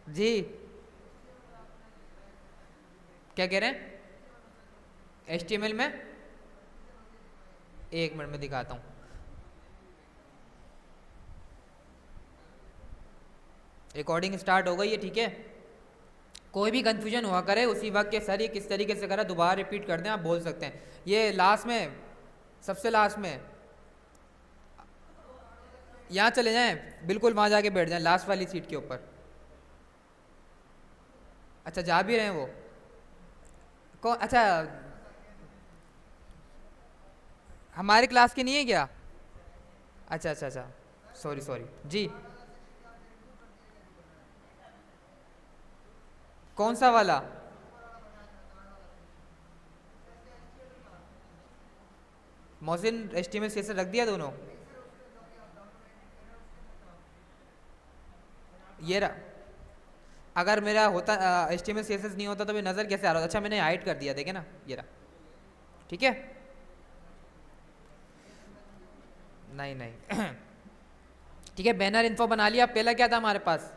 जी, क्या कह रहे हैं? HTML में? एक मिनट में दिखाता हूँ। रिकॉर्डिंग स्टार्ट हो गई है, ठीक है। कोई भी कंफ्यूजन हुआ करे उसी वक्त के सर ये किस तरीके से करा दोबारा रिपीट कर दें, आप बोल सकते हैं। ये लास्ट में, सबसे लास्ट में, यहाँ चले जाएं, बिल्कुल वहाँ जाके बैठ जाएं लास्ट वाली सीट के ऊपर। अच्छा, जा भी रहे हैं वो? कौन? अच्छा, हमारे क्लास के नहीं है क्या? अच्छा अच्छा अच्छा, सॉरी सॉरी जी। कौन सा वाला? मोहसिन HTML CSS रख दिया दोनों? ये रहा। अगर मेरा होता HTML CSS नहीं होता तो भी नज़र कैसे आ रहा था? अच्छा, मैंने हाइड कर दिया, देखे ना, ये रहा। ठीक है। नहीं नहीं ठीक है, बैनर इन्फो बना लिया। पहला क्या था हमारे पास?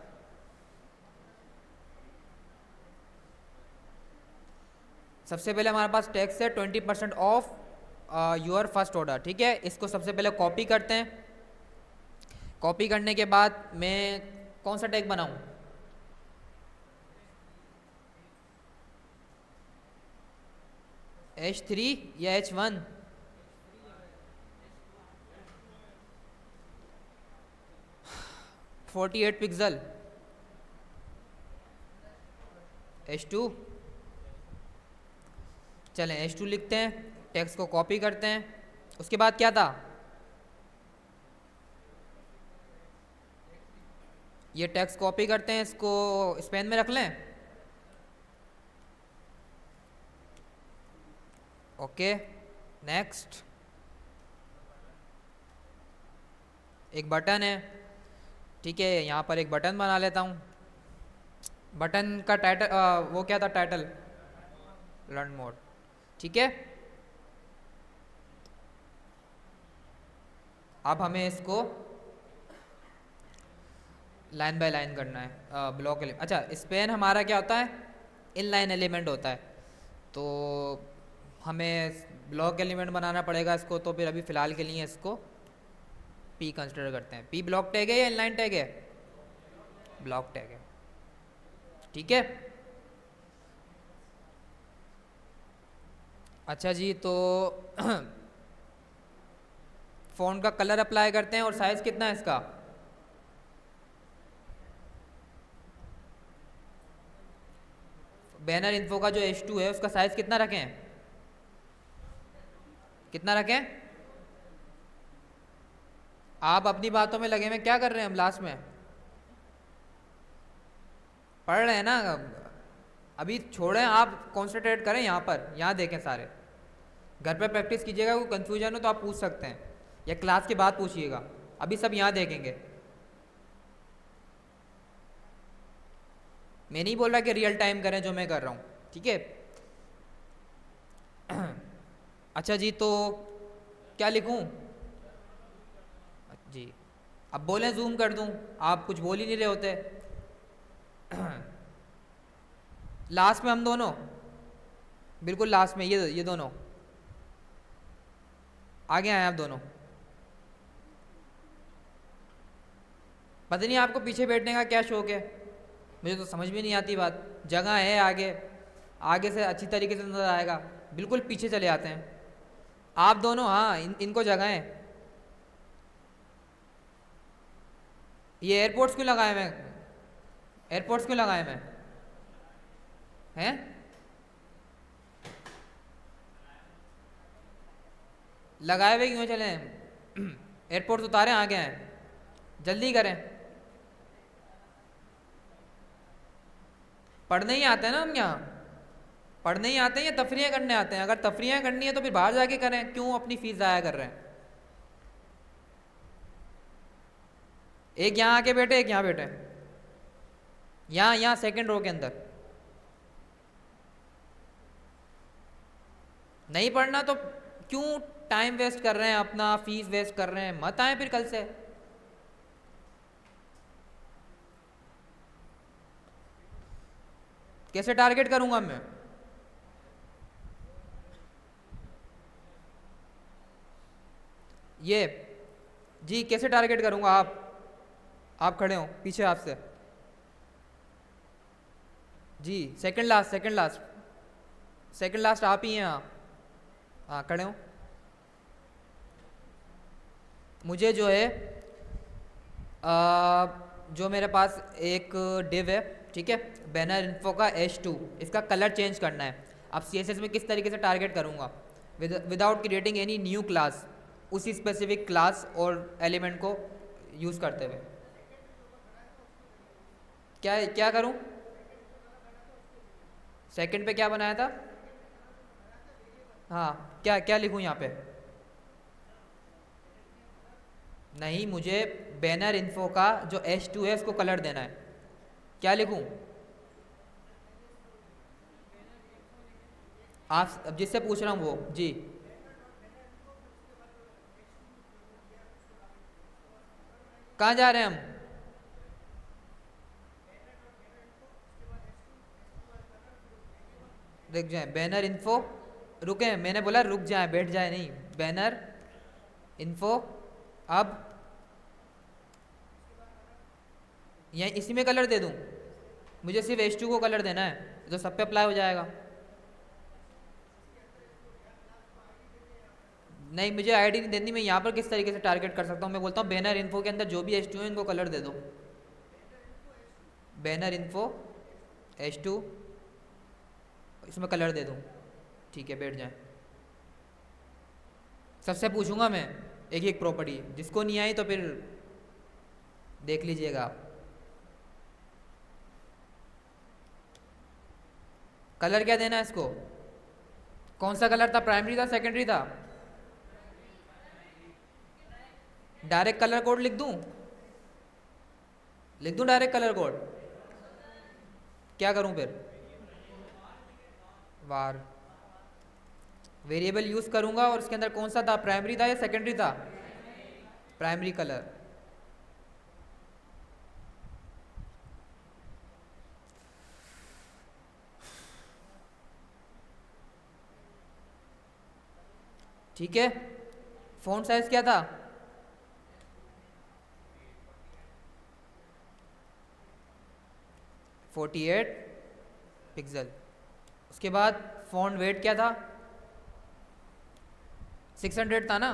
सबसे पहले हमारे पास टैक्स है 20% ऑफ योर फर्स्ट ऑर्डर, ठीक है। इसको सबसे पहले कॉपी करते हैं। कॉपी करने के बाद मैं कौन सा टैग बनाऊं? H3 या H1? 48 पिक्सल। H2? चलें H2 लिखते हैं। टेक्स्ट को कॉपी करते हैं। उसके बाद क्या था? ये टेक्स्ट कॉपी करते हैं, इसको स्पेन में रख लें। Okay, next. एक बटन है, ठीक है, यहाँ पर एक बटन बना लेता हूँ। बटन का टाइटल वो क्या था टाइटल? लर्न मोर, ठीक है। अब हमें इसको लाइन बाय लाइन करना है। ब्लॉक एलिमेंट, अच्छा, स्पेन हमारा क्या होता है? इनलाइन एलिमेंट होता है। तो हमें ब्लॉक एलिमेंट बनाना पड़ेगा इसको, तो फिर अभी फ़िलहाल के लिए इसको पी कंसिडर करते हैं। पी ब्लॉक टैग है या इनलाइन टैग है? ब्लॉक टैग है, ठीक है। अच्छा जी, तो फ़ॉन्ट का कलर अप्लाई करते हैं। और साइज़ कितना है इसका? बैनर इन्फो का जो H2 है उसका साइज़ कितना रखें? कितना रखें? आप अपनी बातों में लगे हुए, क्या कर रहे हैं हम लास्ट में? पढ़ रहे हैं ना? अभी छोड़ें, आप कॉन्सेंट्रेट करें यहाँ पर, यहाँ देखें सारे। घर पे प्रैक्टिस कीजिएगा, कोई कन्फ्यूजन हो तो आप पूछ सकते हैं, या क्लास के बाद पूछिएगा। अभी सब यहाँ देखेंगे। मैं नहीं बोल रहा कि रियल टाइम करें जो मैं कर रहा हूँ, ठीक है। अच्छा जी, तो क्या लिखूँ? जी, अब बोलें जूम कर दूँ? आप कुछ बोल ही नहीं रहे होते। लास्ट में हम दोनों, बिल्कुल लास्ट में, ये दोनों आगे आए, आप दोनों। पता नहीं आपको पीछे बैठने का क्या शौक है, मुझे तो समझ में नहीं आती बात। जगह है आगे, आगे से अच्छी तरीके से नजर आएगा, बिल्कुल पीछे चले आते हैं आप दोनों। हाँ, इनको जगह है। ये एयरपोर्ट्स क्यों लगाए मैं? एयरपोर्ट्स क्यों लगाए मैं? हैं? लगाए हुए क्यों चले? एयरपोर्ट्स उतारें, आगे हैं, जल्दी करें। पढ़ने ही आते हैं ना हम यहाँ? पढ़ने ही आते हैं या तफरियाँ करने आते हैं? अगर तफरियाँ करनी है तो फिर बाहर जाके करें, क्यों अपनी फीस ज़ाया कर रहे हैं? एक यहाँ आके बैठे, एक यहाँ बैठे, यहाँ यहाँ सेकंड रो के अंदर। नहीं पढ़ना तो क्यों टाइम वेस्ट कर रहे हैं अपना, फीस वेस्ट कर रहे हैं? मत आए फिर कल से। कैसे टारगेट करूंगा मैं? ये जी कैसे टारगेट करूंगा? आप खड़े हो पीछे आपसे। जी second last, second last, second last आप ही हैं। हाँ खड़े हो। मुझे जो है जो मेरे पास एक डिव है, ठीक है, बैनर इन्फो का H2, इसका कलर चेंज करना है। अब CSS में किस तरीके से टारगेट करूँगा without creating any new class, उसी स्पेसिफिक क्लास और एलिमेंट को यूज़ करते हुए। क्या क्या करूँ? सेकंड पे क्या बनाया था? हाँ क्या क्या लिखूँ यहाँ पे? नहीं, मुझे बैनर इन्फो का जो H2 है उसको कलर देना है। क्या लिखूँ? आप अब जिससे पूछ रहा हूँ वो जी। कहाँ जा रहे हैं हम? रुक जाए, बैनर इन्फो, रुके, मैंने बोला रुक जाए, बैठ जाए नहीं, बैनर इन्फो। अब यहाँ इसी में कलर दे दूँ? मुझे सिर्फ H2 को कलर देना है तो सब पे अप्लाई हो जाएगा। नहीं, मुझे आईडी नहीं देनी। मैं यहाँ पर किस तरीके से टारगेट कर सकता हूँ? मैं बोलता हूँ बैनर इन्फो के अंदर जो भी H2 है इनको कलर दे दो। बैनर इन्फो H2, इसमें कलर दे दूँ, ठीक है, बैठ जाए। सबसे पूछूंगा मैं एक एक प्रॉपर्टी, जिसको नहीं आई तो फिर देख लीजिएगा आप। कलर क्या देना है इसको? कौन सा कलर था? प्राइमरी था सेकेंडरी था? डायरेक्ट कलर कोड लिख दूं? लिख दूं डायरेक्ट कलर कोड? क्या करूं फिर? वार वेरिएबल यूज करूंगा और उसके अंदर कौन सा था? प्राइमरी था या सेकेंडरी था? Primary colour. ठीक है, फ़ॉन्ट साइज क्या था? 48 पिक्सल। उसके बाद फ़ॉन्ट वेट क्या था? 600 था ना?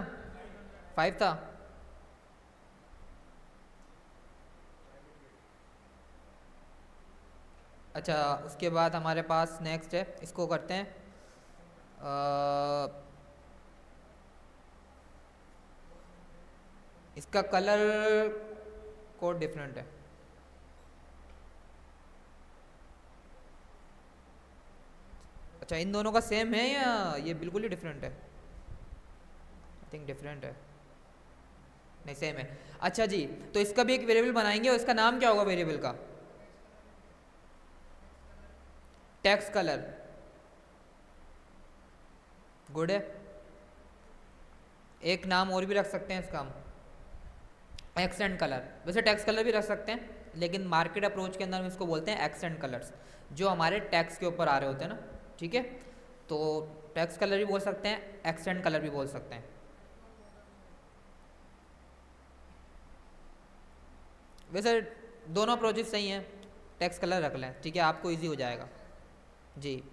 5 था? अच्छा, उसके बाद हमारे पास नेक्स्ट है, इसको करते हैं इसका कलर कोड डिफरेंट है। अच्छा, इन दोनों का सेम है या ये बिल्कुल ही डिफरेंट है? आई थिंक डिफरेंट है। नहीं, सेम है। अच्छा जी, तो इसका भी एक वेरिएबल बनाएंगे और इसका नाम क्या होगा वेरिएबल का? Text colour. गुड है। एक नाम और भी रख सकते हैं इसका हम, एक्सेंट कलर। वैसे टेक्स्ट कलर भी रख सकते हैं, लेकिन मार्केट अप्रोच के अंदर हम इसको बोलते हैं एक्सेंट कलर्स, जो हमारे टैक्स के ऊपर आ रहे होते हैं ना, ठीक है। तो टेक्स्ट कलर भी बोल सकते हैं, एक्सेंट कलर भी बोल सकते हैं। वैसे दोनों अप्रोचेस सही हैं, टेक्स्ट कलर रख लें, ठीक है, आपको इजी हो जाएगा जी।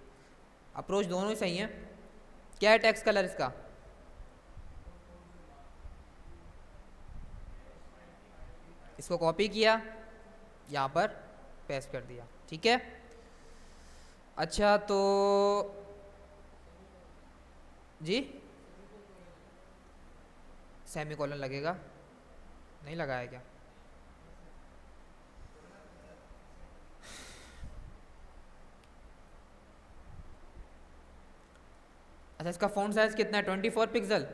अप्रोच दोनों ही सही हैं। क्या है टेक्स्ट कलर इसका? इसको कॉपी किया, यहाँ पर पेस्ट कर दिया, ठीक है। अच्छा तो जी, सेमी कॉलन लगेगा? नहीं लगाया क्या? अच्छा, इसका फ़ॉन्ट साइज़ कितना है? 24 पिक्सल।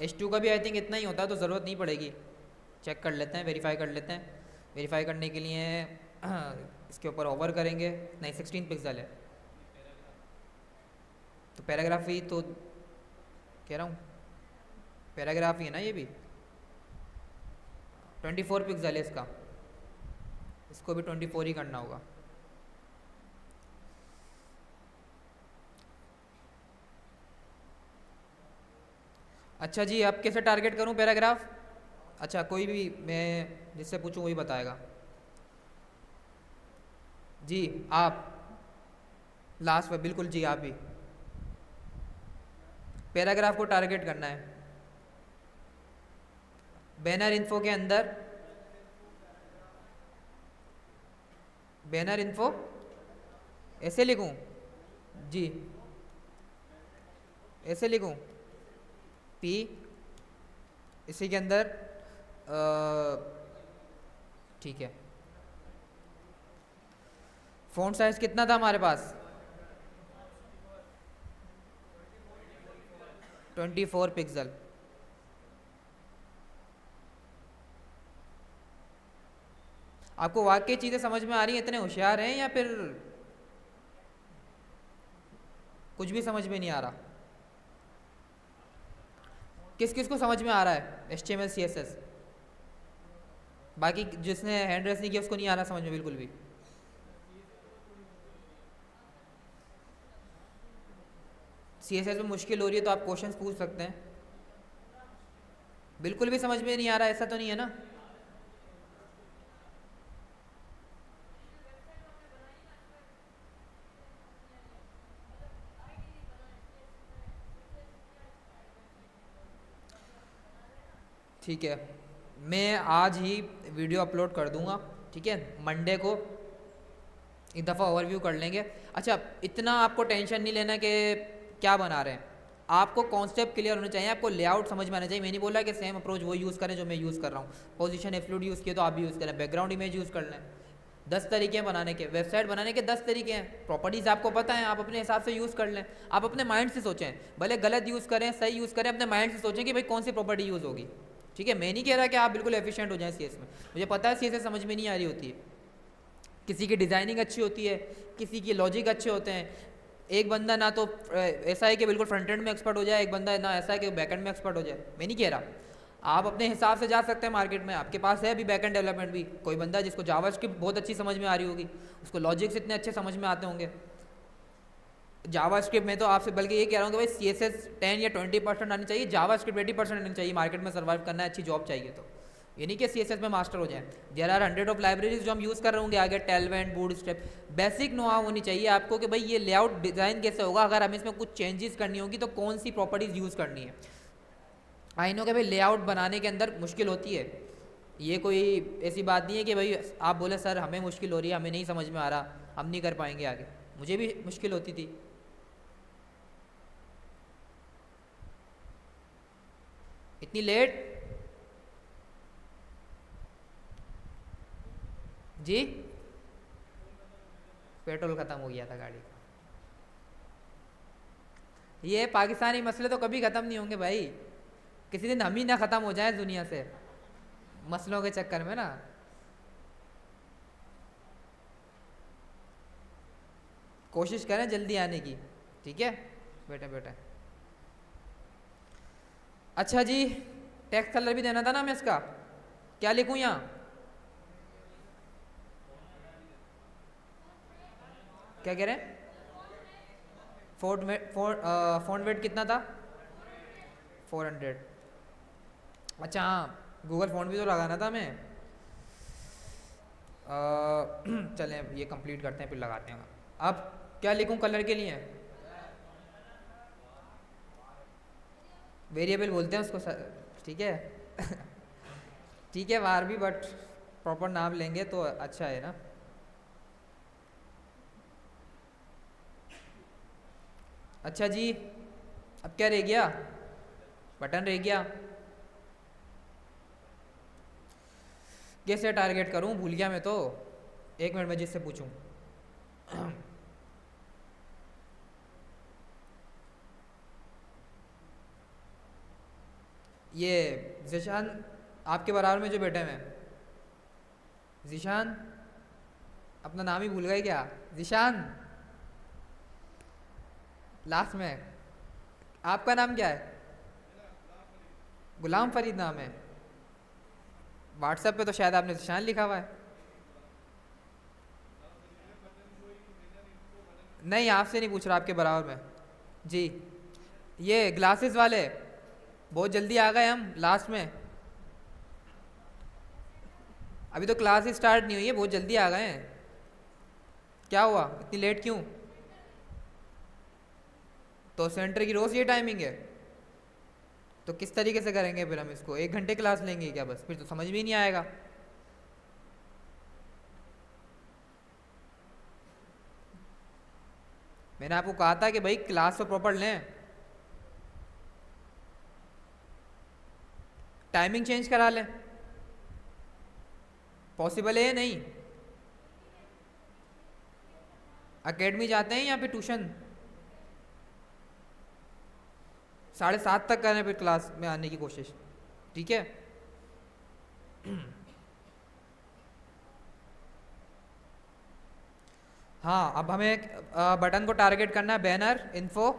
H2 का भी आई थिंक इतना ही होता है, तो ज़रूरत नहीं पड़ेगी। चेक कर लेते हैं, वेरीफाई कर लेते हैं। वेरीफाई करने के लिए इसके ऊपर ओवर करेंगे। नहीं, 16 पिक्सल है। तो पैराग्राफ ही तो कह रहा हूँ, पैराग्राफ ही है ना ये भी। 24 पिक्सल है इसका, इसको भी 24 ही करना होगा। अच्छा जी, अब कैसे टारगेट करूं पैराग्राफ? अच्छा, कोई भी मैं जिससे पूछूं वही बताएगा। जी, आप लास्ट में, बिल्कुल जी, आप ही पैराग्राफ को टारगेट करना है। बैनर इन्फो के अंदर, बैनर इन्फो ऐसे लिखूं? जी, ऐसे लिखूं? पी, इसी के अंदर ठीक है। फ़ॉन्ट साइज कितना था हमारे पास? 24 पिक्सल। आपको वाकई चीज़ें समझ में आ रही हैं? इतने होशियार हैं या फिर कुछ भी समझ में नहीं आ रहा? किस किस को समझ में आ रहा है HTML CSS? बाकी जिसने हैंड रेस नहीं किया उसको नहीं आ रहा समझ में बिल्कुल भी? CSS में मुश्किल हो रही है तो आप क्वेश्चंस पूछ सकते हैं। बिल्कुल भी समझ में नहीं आ रहा ऐसा तो नहीं है ना? ठीक है, मैं आज ही वीडियो अपलोड कर दूंगा। ठीक है, मंडे को एक दफ़ा ओवरव्यू कर लेंगे। अच्छा, इतना आपको टेंशन नहीं लेना कि क्या बना रहे हैं। आपको कॉन्सेप्ट क्लियर होना चाहिए, आपको लेआउट समझ में आना चाहिए। मैं नहीं बोला कि सेम अप्रोच वो यूज़ करें जो मैं यूज़ कर रहा हूँ। पोजीशन एफ्लूड यूज़ किया तो आप भी यूज़ करें, बैकग्राउंड इमेज यूज़ कर लें। 10 तरीके हैं बनाने के, वेबसाइट बनाने के 10 तरीके हैं। प्रॉपर्टीज़ आपको पता है, आप अपने हिसाब से यूज़ कर लें। आप अपने माइंड से सोचें, भले गलत यूज़ करें सही यूज़ करें, अपने माइंड से सोचें कि भाई कौन सी प्रॉपर्टी यूज़ होगी। ठीक है, मैं नहीं कह रहा कि आप बिल्कुल एफिशिएंट हो जाएं CSS में। मुझे पता है CSS समझ में नहीं आ रही होती है, किसी की डिज़ाइनिंग अच्छी होती है, किसी की लॉजिक अच्छे होते हैं। एक बंदा ना तो ऐसा है कि बिल्कुल फ्रंट एंड में एक्सपर्ट हो जाए, एक बंदा ना ऐसा है कि बैक एंड में एक्सपर्ट हो जाए। मैं नहीं कह रहा, आप अपने हिसाब से जा सकते हैं मार्केट में। आपके पास है अभी बैक एंड डेवलपमेंट भी, कोई बंदा जिसको जावास्क्रिप्ट बहुत अच्छी समझ में आ रही होगी, उसको लॉजिक्स इतने अच्छे समझ में आते होंगे। जावास्क्रिप्ट में तो आपसे बल्कि ये कह रहा हूँ कि भाई CSS 10 या 20% आनी चाहिए, जावास्क्रिप्ट 80% आनी चाहिए। मार्केट में सर्वाइव करना है, अच्छी जॉब चाहिए तो। ये नहीं कि CSS में मास्टर हो जाए। देयर आर 100 ऑफ लाइब्रेरीज जो हम यूज़ कर रहे होंगे आगे, टेलवेंट, बूटस्ट्रैप। बेसिक नो हाउ होनी चाहिए आपको कि भाई ये लेआउट डिज़ाइन कैसे होगा, अगर हमें इसमें कुछ चेंजेस करनी होगी तो कौन सी प्रॉपर्टीज़ यूज़ करनी है। आई नो कि भाई लेआउट बनाने के अंदर मुश्किल होती है, ये कोई ऐसी बात नहीं है कि भाई आप बोले सर हमें मुश्किल हो रही है, हमें नहीं समझ में आ रहा, हम नहीं कर पाएंगे आगे। मुझे भी मुश्किल होती थी। इतनी लेट? जी, पेट्रोल ख़त्म हो गया था गाड़ी का। ये पाकिस्तानी मसले तो कभी ख़त्म नहीं होंगे भाई, किसी दिन हम ही ना ख़त्म हो जाए दुनिया से मसलों के चक्कर में ना। कोशिश करें जल्दी आने की। ठीक है, बेटे बेटे। अच्छा जी, टेक्स्ट कलर भी देना था ना हमें इसका, क्या लिखूं यहाँ? क्या कह रहे हैं? फ़ॉन्ट वेट कितना था? 400। अच्छा हाँ, गूगल फ़ॉन्ट भी तो लगाना था हमें। चलें ये कंप्लीट करते हैं फिर लगाते हैं। अब क्या लिखूं कलर के लिए? वेरिएबल बोलते हैं उसको सर, ठीक है। ठीक है बार भी, बट प्रॉपर नाम लेंगे तो अच्छा है ना। अच्छा जी, अब क्या रह गया? बटन रह गया। कैसे टारगेट करूं, भूल गया मैं तो। एक मिनट में जिससे पूछूं। ये जिशान, आपके बराबर में जो बैठे हुए हैं, जिशान, अपना नाम ही भूल गए क्या? जिशान, लास्ट में आपका नाम क्या है? गुलाम फरीद नाम है। व्हाट्सएप पे तो शायद आपने जिशान लिखा हुआ है। नहीं, आपसे नहीं पूछ रहा, आपके बराबर में। जी, ये ग्लासेस वाले, बहुत जल्दी आ गए हम लास्ट में। अभी तो क्लास ही स्टार्ट नहीं हुई है, बहुत जल्दी आ गए हैं। क्या हुआ, इतनी लेट क्यों? तो सेंटर की रोज़ ये टाइमिंग है? तो किस तरीके से करेंगे फिर हम इसको? 1 घंटे क्लास लेंगे क्या बस? फिर तो समझ भी नहीं आएगा। मैंने आपको कहा था कि भाई क्लास तो प्रॉपर लें। टाइमिंग चेंज करा लें। पॉसिबल है या नहीं? एकेडमी जाते हैं या फिर ट्यूशन? 7:30 तक करें फिर क्लास में आने की कोशिश। ठीक है। हाँ, अब हमें बटन को टारगेट करना है। Banner info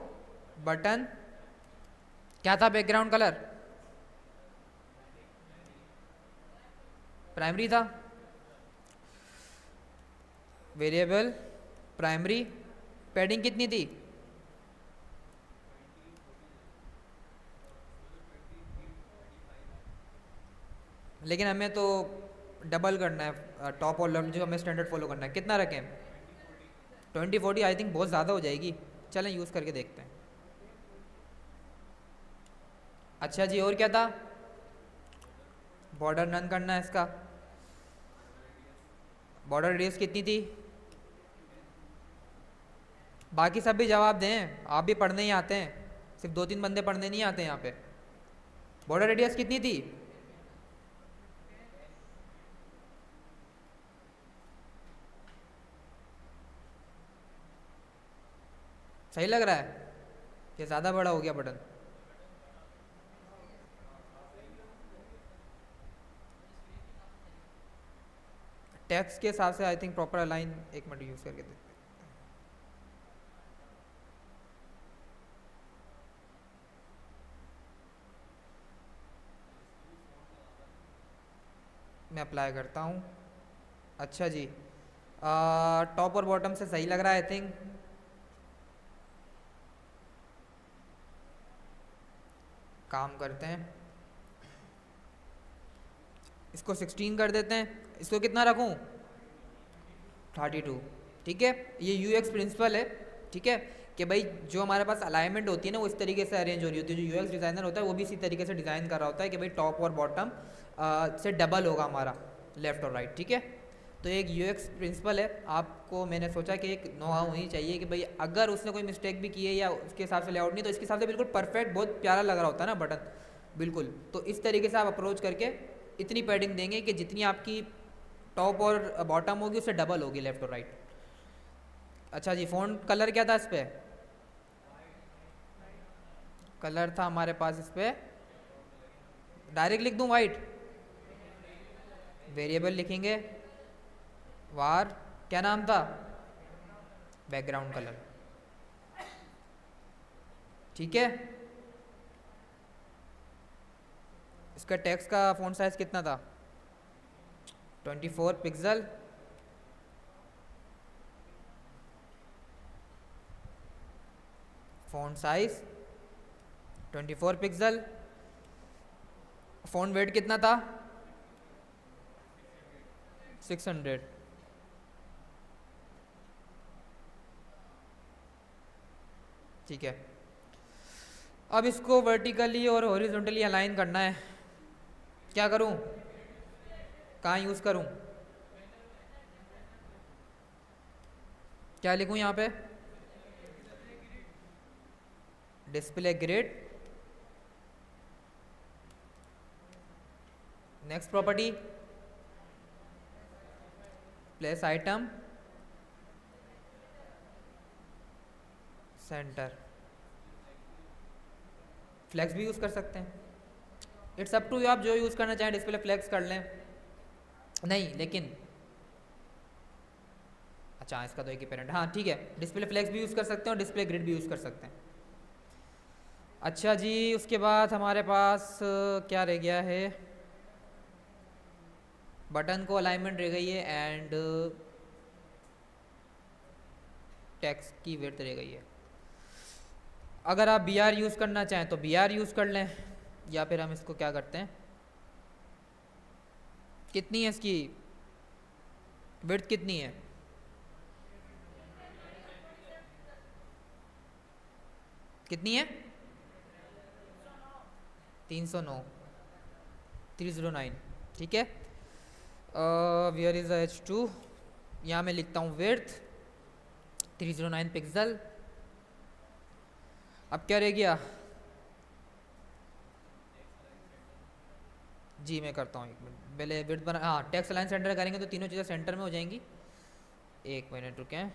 button. क्या था बैकग्राउंड कलर? प्राइमरी था। Variable primary. पैडिंग कितनी थी? लेकिन हमें तो डबल करना है टॉप और लेफ्ट, जो हमें स्टैंडर्ड फॉलो करना है। कितना रखें? 20-40 आई थिंक बहुत ज़्यादा हो जाएगी। चलें यूज़ करके देखते हैं। अच्छा जी, और क्या था? बॉर्डर नन करना है इसका। बॉर्डर रेडियस कितनी थी? बाकी सब भी जवाब दें, आप भी पढ़ने ही आते हैं, सिर्फ 2-3 बंदे पढ़ने नहीं आते यहाँ पे। बॉर्डर रेडियस कितनी थी? सही लग रहा है कि ज़्यादा बड़ा हो गया बटन? टेक्स्ट के हिसाब से आई थिंक प्रॉपर अलाइन। एक मिनट यूज़ करके देखते हैं। मैं अप्लाई करता हूँ। अच्छा जी, टॉप और बॉटम से सही लग रहा है आई थिंक। काम करते हैं, इसको 16 कर देते हैं। इसको कितना रखूँ? 32। ठीक है, ये यूएक्स प्रिंसिपल है। ठीक है, कि भाई जो हमारे पास अलाइनमेंट होती है ना, वो इस तरीके से अरेंज हो रही होती है। जो यूएक्स डिज़ाइनर होता है वो भी इसी तरीके से डिज़ाइन कर रहा होता है कि भाई टॉप और बॉटम से डबल होगा हमारा, लेफ़्ट और राइट। ठीक है, तो एक यूएक्स प्रिंसिपल है। आपको मैंने सोचा कि एक नो हाउ होनी चाहिए कि भाई अगर उसने कोई मिस्टेक भी की है या उसके हिसाब से लेआउट नहीं, तो इसके हिसाब से बिल्कुल परफेक्ट, बहुत प्यारा लग रहा होता है ना बटन, बिल्कुल। तो इस तरीके से आप अप्रोच करके इतनी पैडिंग देंगे कि जितनी आपकी टॉप और बॉटम होगी उससे डबल होगी, लेफ्ट और राइट। अच्छा जी, फ़ॉन्ट कलर क्या था इस पर? कलर था हमारे पास इस पर, डायरेक्ट लिख दूं वाइट? वेरिएबल लिखेंगे वार, क्या नाम था? Background colour. ठीक है, इसका टेक्स्ट का फ़ॉन्ट साइज़ कितना था? 24 pixel. Font size 24 pixel. Font weight कितना था? 600। ठीक है, अब इसको वर्टिकली और हॉरिजॉन्टली अलाइन करना है। क्या करूं? कहाँ यूज़ करूं? क्या लिखूं यहाँ पे? Display grid. Next property, place item centre. Flex भी यूज़ कर सकते हैं, इट्स अप टू यू, आप जो यूज़ करना चाहें। डिस्प्ले फ्लैक्स कर लें, नहीं लेकिन अच्छा इसका तो एक ही पेरेंट, हाँ ठीक है। डिस्प्ले फ्लैक्स भी यूज़ कर सकते हैं और डिस्प्ले ग्रिड भी यूज़ कर सकते हैं। अच्छा जी, उसके बाद हमारे पास क्या रह गया है? बटन को अलाइनमेंट रह गई है एंड टेक्स्ट की विड्थ रह गई है। अगर आप बी आर यूज़ करना चाहें तो बी आर यूज़ कर लें। या फिर हम इसको क्या करते हैं, कितनी है इसकी विड्थ कितनी है? कितनी है? 309, 309, ठीक है। वियर इज H2, यहाँ मैं लिखता हूँ विड्थ 309 पिक्सल। अब क्या रह गया? जी मैं करता हूँ, एक मिनट पहले विड्थ बना, हाँ टेक्स्ट अलाइन सेंटर करेंगे तो तीनों चीज़ें सेंटर में हो जाएंगी। एक मिनट रुकें,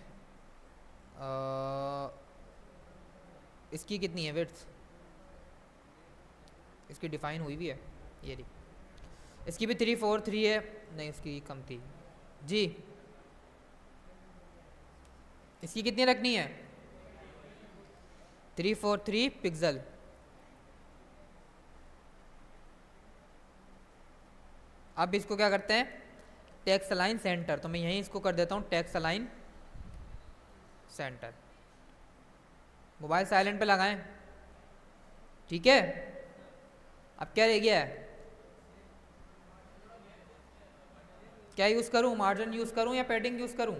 इसकी कितनी है विड्थ? इसकी डिफाइन हुई भी है, ये रही। इसकी भी 343 है, नहीं इसकी कम थी जी। इसकी कितनी रखनी है? 343 पिक्सल। अब इसको क्या करते हैं, टेक्स्ट अलाइन सेंटर, तो मैं यहीं इसको कर देता हूँ text align centre. Mobile silent पे लगाएं, ठीक है। अब क्या रह गया है, क्या यूज़ करूँ, मार्जिन यूज़ करूँ या पैडिंग यूज़ करूँ?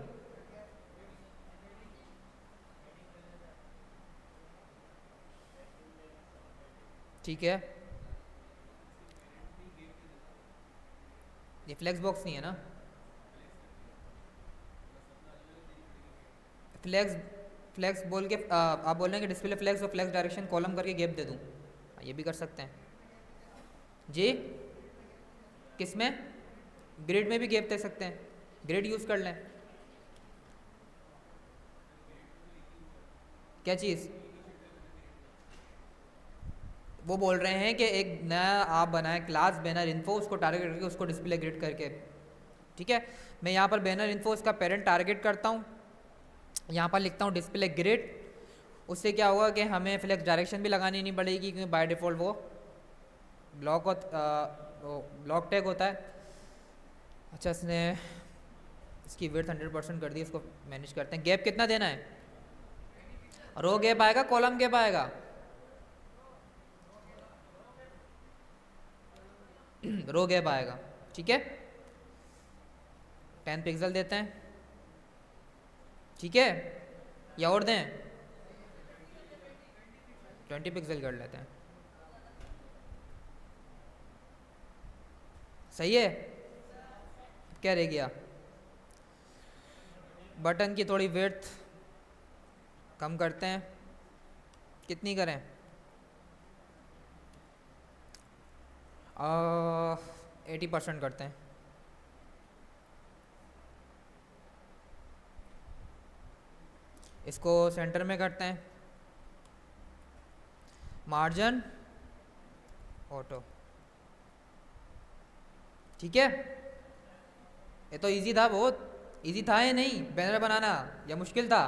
ठीक है, ये फ्लेक्स बॉक्स नहीं है ना, फ्लेक्स, फ्लेक्स बोल के आप बोल रहे हैं कि डिस्प्ले फ्लेक्स और फ्लेक्स डायरेक्शन कॉलम करके गैप दे दूँ, ये भी कर सकते हैं जी। किस में? ग्रिड में भी गैप दे सकते हैं, ग्रिड यूज़ कर लें। क्या चीज़? वो बोल रहे हैं कि एक नया आप बनाए क्लास बैनर इन्फो, उसको टारगेट करके उसको डिस्प्ले ग्रिड करके, ठीक है। मैं यहाँ पर बैनर इन्फो इसका पेरेंट टारगेट करता हूँ, यहाँ पर लिखता हूँ डिस्प्ले ग्रिड। उससे क्या होगा कि हमें फ्लेक्स डायरेक्शन भी लगानी नहीं पड़ेगी, क्योंकि बाय डिफ़ॉल्ट वो ब्लॉक टैग होता है। अच्छा इसने इसकी विड्थ 100% कर दी, इसको मैनेज करते हैं। गैप कितना देना है? रो गैप आएगा, कॉलम गैप आएगा? रो गैप आएगा, ठीक है। 10 पिक्सल देते हैं, ठीक है, या और दें? 20 पिक्सल कर लेते हैं, सही है। क्या रह गया? बटन की थोड़ी विड्थ कम करते हैं, कितनी करें? 80% करते हैं। इसको सेंटर में करते हैं, मार्जिन ऑटो, ठीक है। ये तो इजी था, बहुत इजी था या नहीं बैनर बनाना, या मुश्किल था?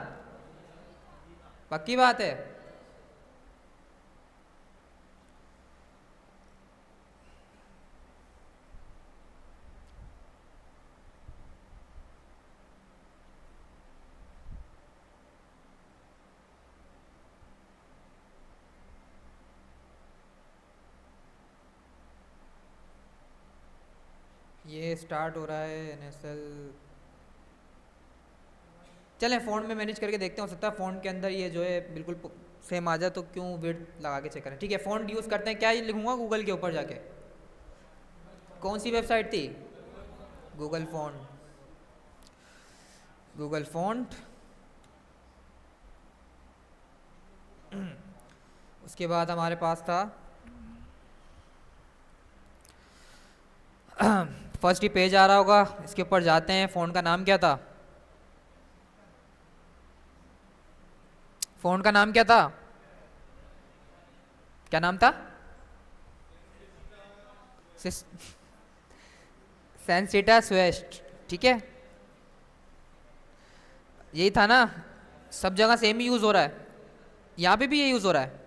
पक्की बात है? ये स्टार्ट हो रहा है NSL, चलें फ़ॉन्ट में मैनेज करके देखते हैं, हो सकता है फ़ॉन्ट के अंदर ये जो है बिल्कुल सेम आ जाए, तो क्यों विड्थ लगा के चेक करें। ठीक है, फ़ॉन्ट यूज़ करते हैं, क्या ये लिखूँगा गूगल के ऊपर जाके? कौन सी वेबसाइट थी? Google font, Google font. उसके बाद हमारे पास था फर्स्ट ही पेज आ रहा होगा, इसके ऊपर जाते हैं। फ़ॉन्ट का नाम क्या था? फ़ॉन्ट का नाम क्या था? क्या नाम था? सेंसिटा स्वेस्ट, ठीक है, यही था ना। सब जगह सेम ही यूज़ हो रहा है, यहाँ पे भी ये यूज़ हो रहा है।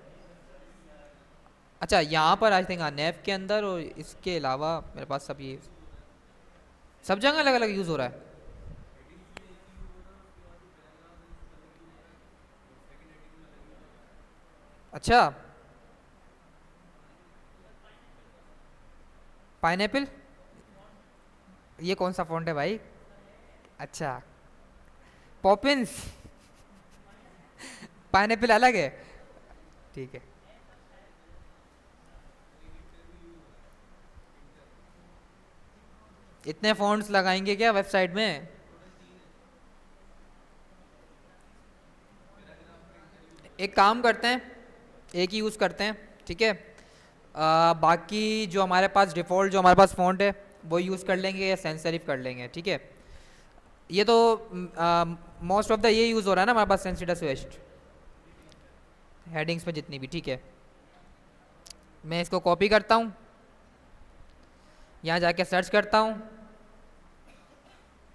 अच्छा यहाँ पर आई थिंक नेव के अंदर, और इसके अलावा मेरे पास सब ये सब जगह अलग अलग यूज़ हो रहा है। अच्छा पाइनएप्पल, ये कौन सा फॉन्ट है भाई? अच्छा, पॉपिंस। पाइनएप्पल अलग है, ठीक है। इतने फॉन्ट्स लगाएंगे क्या वेबसाइट में? एक काम करते हैं, एक ही यूज़ करते हैं, ठीक है। बाकी जो हमारे पास डिफ़ॉल्ट जो हमारे पास फ़ॉन्ट है वो यूज़ कर लेंगे या सैंस सेरिफ कर लेंगे, ठीक है। ये तो मोस्ट ऑफ द ये यूज़ हो रहा है ना हमारे पास, सेंसिटा स्वेस्ट हेडिंग्स में जितनी भी, ठीक है। मैं इसको कॉपी करता हूँ, यहाँ जाके सर्च करता हूँ,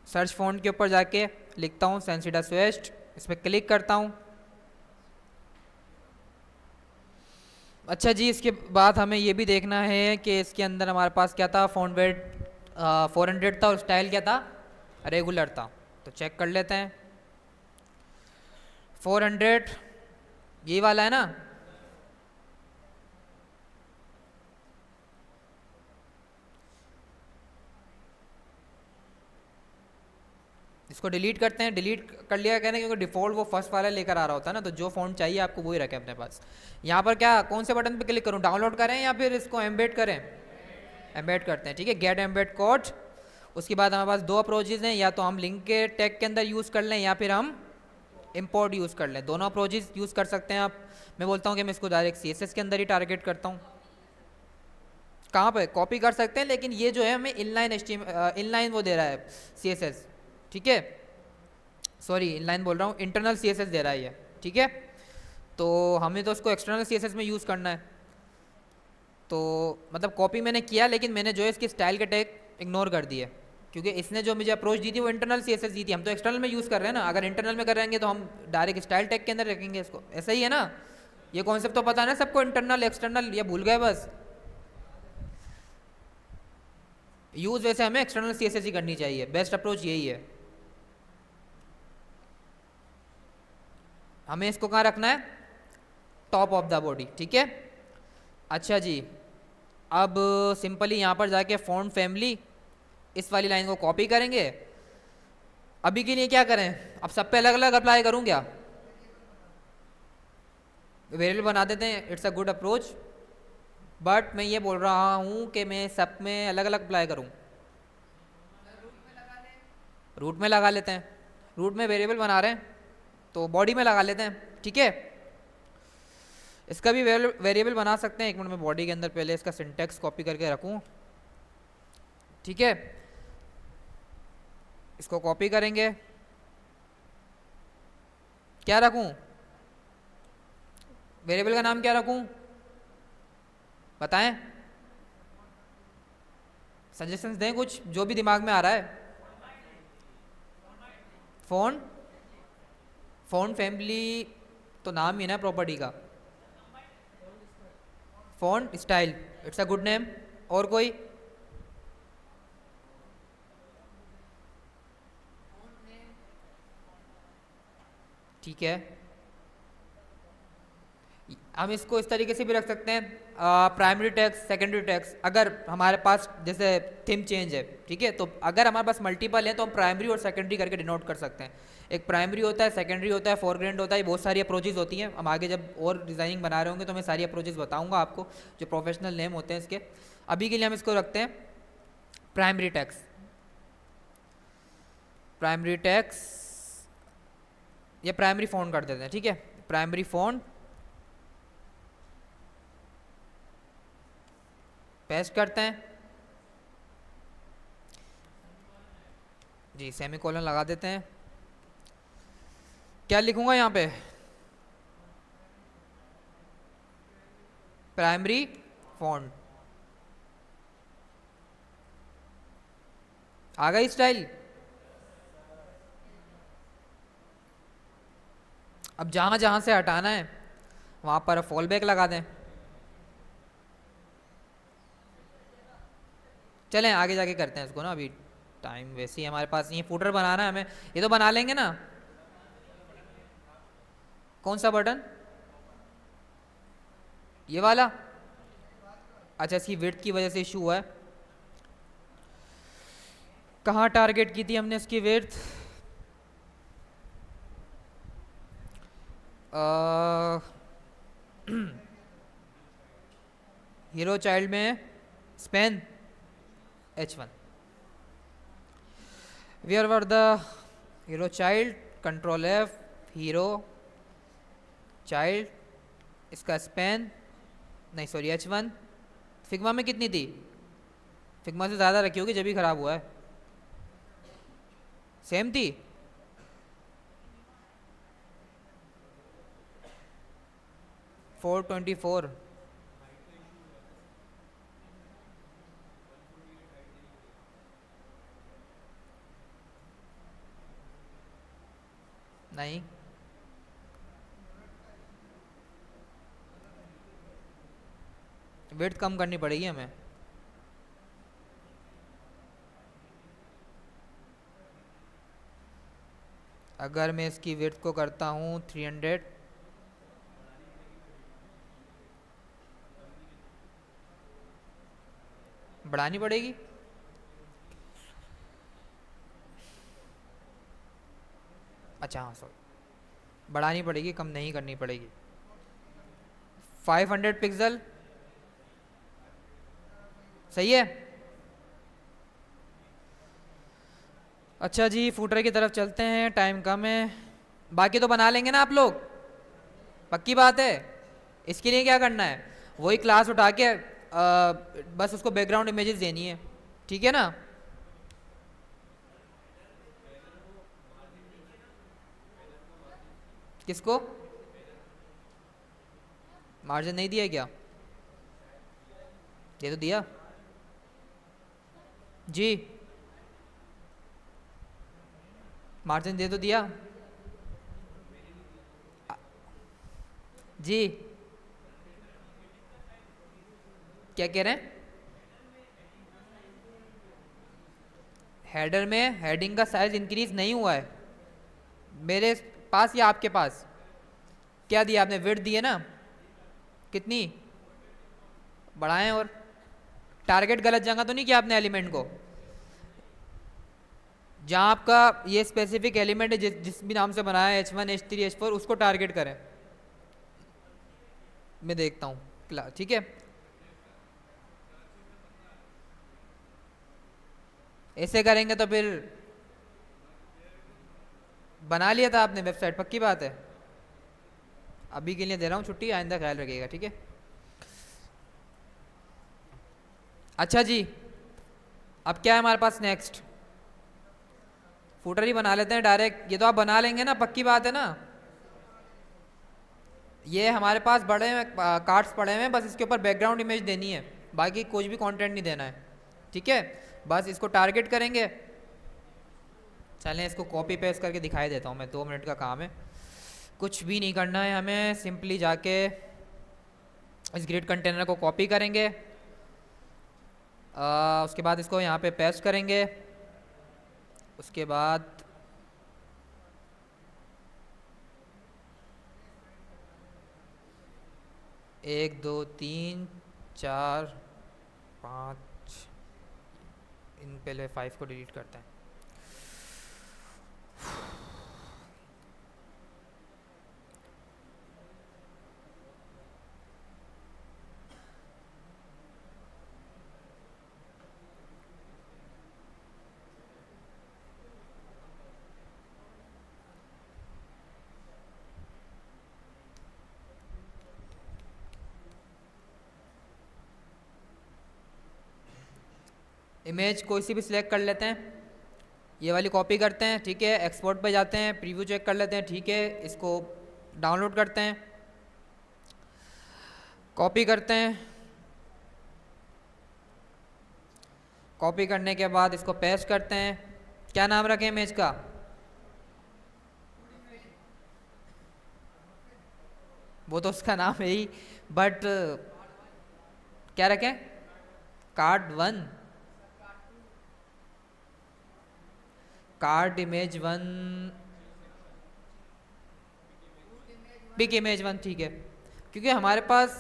सर्च फ़ॉन्ट के ऊपर जाके लिखता हूँ सेंसिटा स्वेस्ट, इस पर क्लिक करता हूँ। अच्छा जी, इसके बाद हमें ये भी देखना है कि इसके अंदर हमारे पास क्या था, फ़ॉन्ट वेट 400 था और स्टाइल क्या था, रेगुलर था। तो चेक कर लेते हैं, 400 ये वाला है ना। इसको डिलीट करते हैं, डिलीट कर लिया कहने, क्योंकि डिफ़ॉल्ट वो फर्स्ट वाला लेकर आ रहा होता है ना, तो जो फ़ॉन्ट चाहिए आपको वही रखें अपने पास। यहाँ पर क्या, कौन से बटन पे क्लिक करूँ, डाउनलोड करें या फिर इसको एम्बेड करें? एम्बेड करते हैं, ठीक है। Get embed code. उसके बाद हमारे पास दो अप्रोचेज हैं, या तो हम लिंक के टैग के अंदर यूज़ कर लें या फिर हम इंपोर्ट यूज़ कर लें, दोनों अप्रोचेज यूज़ कर सकते हैं आप। मैं बोलता हूँ कि मैं इसको डायरेक्ट CSS के अंदर ही टारगेट करता हूँ। कहाँ पे कॉपी कर सकते हैं, लेकिन ये जो है हमें इनलाइन वो दे रहा है CSS, ठीक है। सॉरी, इनलाइन बोल रहा हूँ, इंटरनल CSS दे रहा है ये, ठीक है। तो हमें तो उसको एक्सटर्नल CSS में यूज़ करना है। तो मतलब कॉपी मैंने किया, लेकिन मैंने जो है इसकी स्टाइल के टैग इग्नोर कर दिए, क्योंकि इसने जो मुझे अप्रोच दी थी वो इंटरनल CSS दी थी। हम तो एक्सटर्नल में यूज़ कर रहे हैं ना, अगर इंटरनल में करेंगे तो हम डायरेक्ट स्टाइल टैग के अंदर रखेंगे इसको, ऐसा ही है ना। ये कॉन्सेप्ट तो पता है ना सबको, इंटरनल एक्सटर्नल, ये भूल गए बस। यूज़ वैसे हमें एक्सटर्नल CSS ही करनी चाहिए, बेस्ट अप्रोच यही है। हमें इसको कहाँ रखना है, टॉप ऑफ द बॉडी, ठीक है। अच्छा जी, अब सिंपली यहाँ पर जाके फ़ॉन्ट फैमिली, इस वाली लाइन को कॉपी करेंगे। अभी के लिए क्या करें, अब सब पे अलग अलग अप्लाई करूँ क्या? वेरिएबल बना देते हैं, it's a good approach. But मैं ये बोल रहा हूँ कि मैं सब में अलग अलग अप्लाई करूँ। रूट में लगा लेते हैं, रूट में वेरिएबल बना रहे हैं तो बॉडी में लगा लेते हैं, ठीक है। इसका भी वेरिएबल बना सकते हैं। एक मिनट में बॉडी के अंदर पहले इसका सिंटेक्स कॉपी करके रखूँ, ठीक है। इसको कॉपी करेंगे, क्या रखूँ, वेरिएबल का नाम क्या रखूँ बताएं, सजेशंस दें कुछ, जो भी दिमाग में आ रहा है। फ़ॉन्ट, फ़ॉन्ट फैमिली तो नाम ही ना प्रॉपर्टी का। Font style, it's a good name. और कोई? ठीक है, हम इसको इस तरीके से भी रख सकते हैं, प्राइमरी टैक्स, सेकेंडरी टैक्स। अगर हमारे पास जैसे थीम चेंज है, ठीक है, तो अगर हमारे पास मल्टीपल है तो हम प्राइमरी और सेकेंडरी करके डिनोट कर सकते हैं। एक प्राइमरी होता है, सेकेंडरी होता है, फोरग्राउंड होता है, बहुत सारी अप्रोचेज होती हैं। हम आगे जब और डिज़ाइनिंग बना रहे होंगे तो मैं सारी अप्रोचेज बताऊँगा आपको, जो प्रोफेशनल नेम होते हैं इसके। अभी के लिए हम इसको रखते हैं प्राइमरी टैक्स। प्राइमरी टैक्स, ये प्राइमरी फ़ॉन्ट कर देते हैं, ठीक है। प्राइमरी फ़ॉन्ट पेस्ट करते हैं जी, सेमीकोलन लगा देते हैं। क्या लिखूंगा यहाँ पे, प्राइमरी फ़ॉन्ट। आ गई स्टाइल। अब जहाँ जहाँ से हटाना है वहाँ पर फॉल बैक लगा दें। चलें आगे जाके करते हैं इसको ना, अभी टाइम वैसे ही हमारे पास, ये फूटर बनाना है हमें, ये तो बना लेंगे ना। कौन सा बटन, ये वाला? अच्छा, इसकी विड्थ की वजह से इशू हुआ है। कहाँ टारगेट की थी हमने इसकी विड्थ? हीरो चाइल्ड में span H1. Where were the hero child? Control F, hero child, इसका स्पेन, नहीं सॉरी H1. फिग्मा में कितनी थी? फिग्मा से ज़्यादा रखी होगी जब भी ख़राब हुआ है. सेम थी. $424. नहीं, वेट कम करनी पड़ेगी हमें. अगर मैं इसकी विड्थ को करता हूँ 300, बढ़ानी पड़ेगी. अच्छा हाँ सॉरी, बढ़ानी पड़ेगी, कम नहीं करनी पड़ेगी. 500 पिक्सल सही है. अच्छा जी, फूटर की तरफ चलते हैं, टाइम कम है. बाकी तो बना लेंगे ना आप लोग, पक्की बात है. इसके लिए क्या करना है, वही क्लास उठा के बस उसको बैकग्राउंड इमेजेस देनी है, ठीक है ना. किसको मार्जिन नहीं दिया क्या? ये तो दिया जी, मार्जिन दे तो दिया जी. क्या कह रहे हैं? हेडर में हेडिंग का साइज इंक्रीज नहीं हुआ है मेरे पास या आपके पास? क्या दिया आपने? विड्थ दी है ना, कितनी बढ़ाएं? और टारगेट गलत जगह तो नहीं किया आपने एलिमेंट को? जहां आपका ये स्पेसिफिक एलिमेंट है जिस भी नाम से बनाया है H1, H3, H4, उसको टारगेट करें. मैं देखता हूँ, ठीक है. ऐसे करेंगे तो फिर बना लिया था आपने वेबसाइट, पक्की बात है. अभी के लिए दे रहा हूँ छुट्टी, आइंदा ख्याल रखिएगा, ठीक है. अच्छा जी, अब क्या है हमारे पास नेक्स्ट? फूटर ही बना लेते हैं डायरेक्ट. ये तो आप बना लेंगे ना, पक्की बात है ना. ये हमारे पास बड़े कार्ड्स पड़े हुए हैं, बस इसके ऊपर बैकग्राउंड इमेज देनी है, बाकी कुछ भी कंटेंट नहीं देना है, ठीक है. बस इसको टारगेट करेंगे. चलें इसको कॉपी पेस्ट करके दिखाई देता हूँ मैं, 2 मिनट का काम है. कुछ भी नहीं करना है हमें, सिंपली जाके इस ग्रिड कंटेनर को कॉपी करेंगे. उसके बाद इसको यहाँ पे पेस्ट करेंगे. उसके बाद 1 2 3 4 5, इन पहले 5 को डिलीट करते हैं. इमेज कोई सी भी सिलेक्ट कर लेते हैं, ये वाली कॉपी करते हैं, ठीक है. एक्सपोर्ट पे जाते हैं, प्रीव्यू चेक कर लेते हैं, ठीक है. इसको डाउनलोड करते हैं, कॉपी करते हैं. कॉपी करने के बाद इसको पेस्ट करते हैं. क्या नाम रखें इमेज का? वो तो उसका नाम है ही, बट क्या रखें? Card 1, card image 1, pic image 1, ठीक है. क्योंकि हमारे पास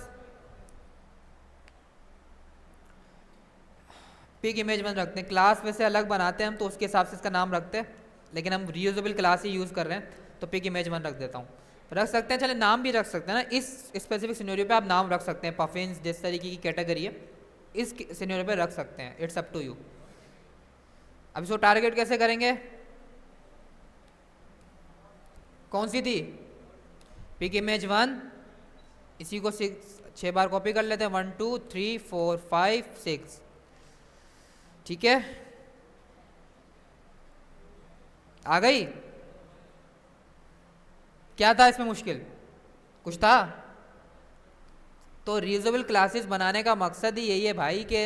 पिक इमेज वन रखते हैं। क्लास वैसे अलग बनाते हैं हम, तो उसके हिसाब से इसका नाम रखते हैं, लेकिन हम रीयूजेबल क्लास ही यूज़ कर रहे हैं तो पिक इमेज वन रख देता हूँ। रख सकते हैं, चले नाम भी रख सकते हैं ना, इस स्पेसिफिक सिनेरियो पे आप नाम रख सकते हैं। पफिन्स जिस तरीके की कैटेगरी है इस सिनेरियो पे रख सकते हैं, इट्स अप टू यू। अब इसको टारगेट कैसे करेंगे, कौन सी थी, पिक इमेज वन, इसी को 6 बार कॉपी कर लेते हैं, 1 2 3 4 5 6, ठीक है, आ गई। क्या था इसमें मुश्किल, कुछ था? तो रीयूजेबल क्लासेस बनाने का मकसद ही यही है भाई कि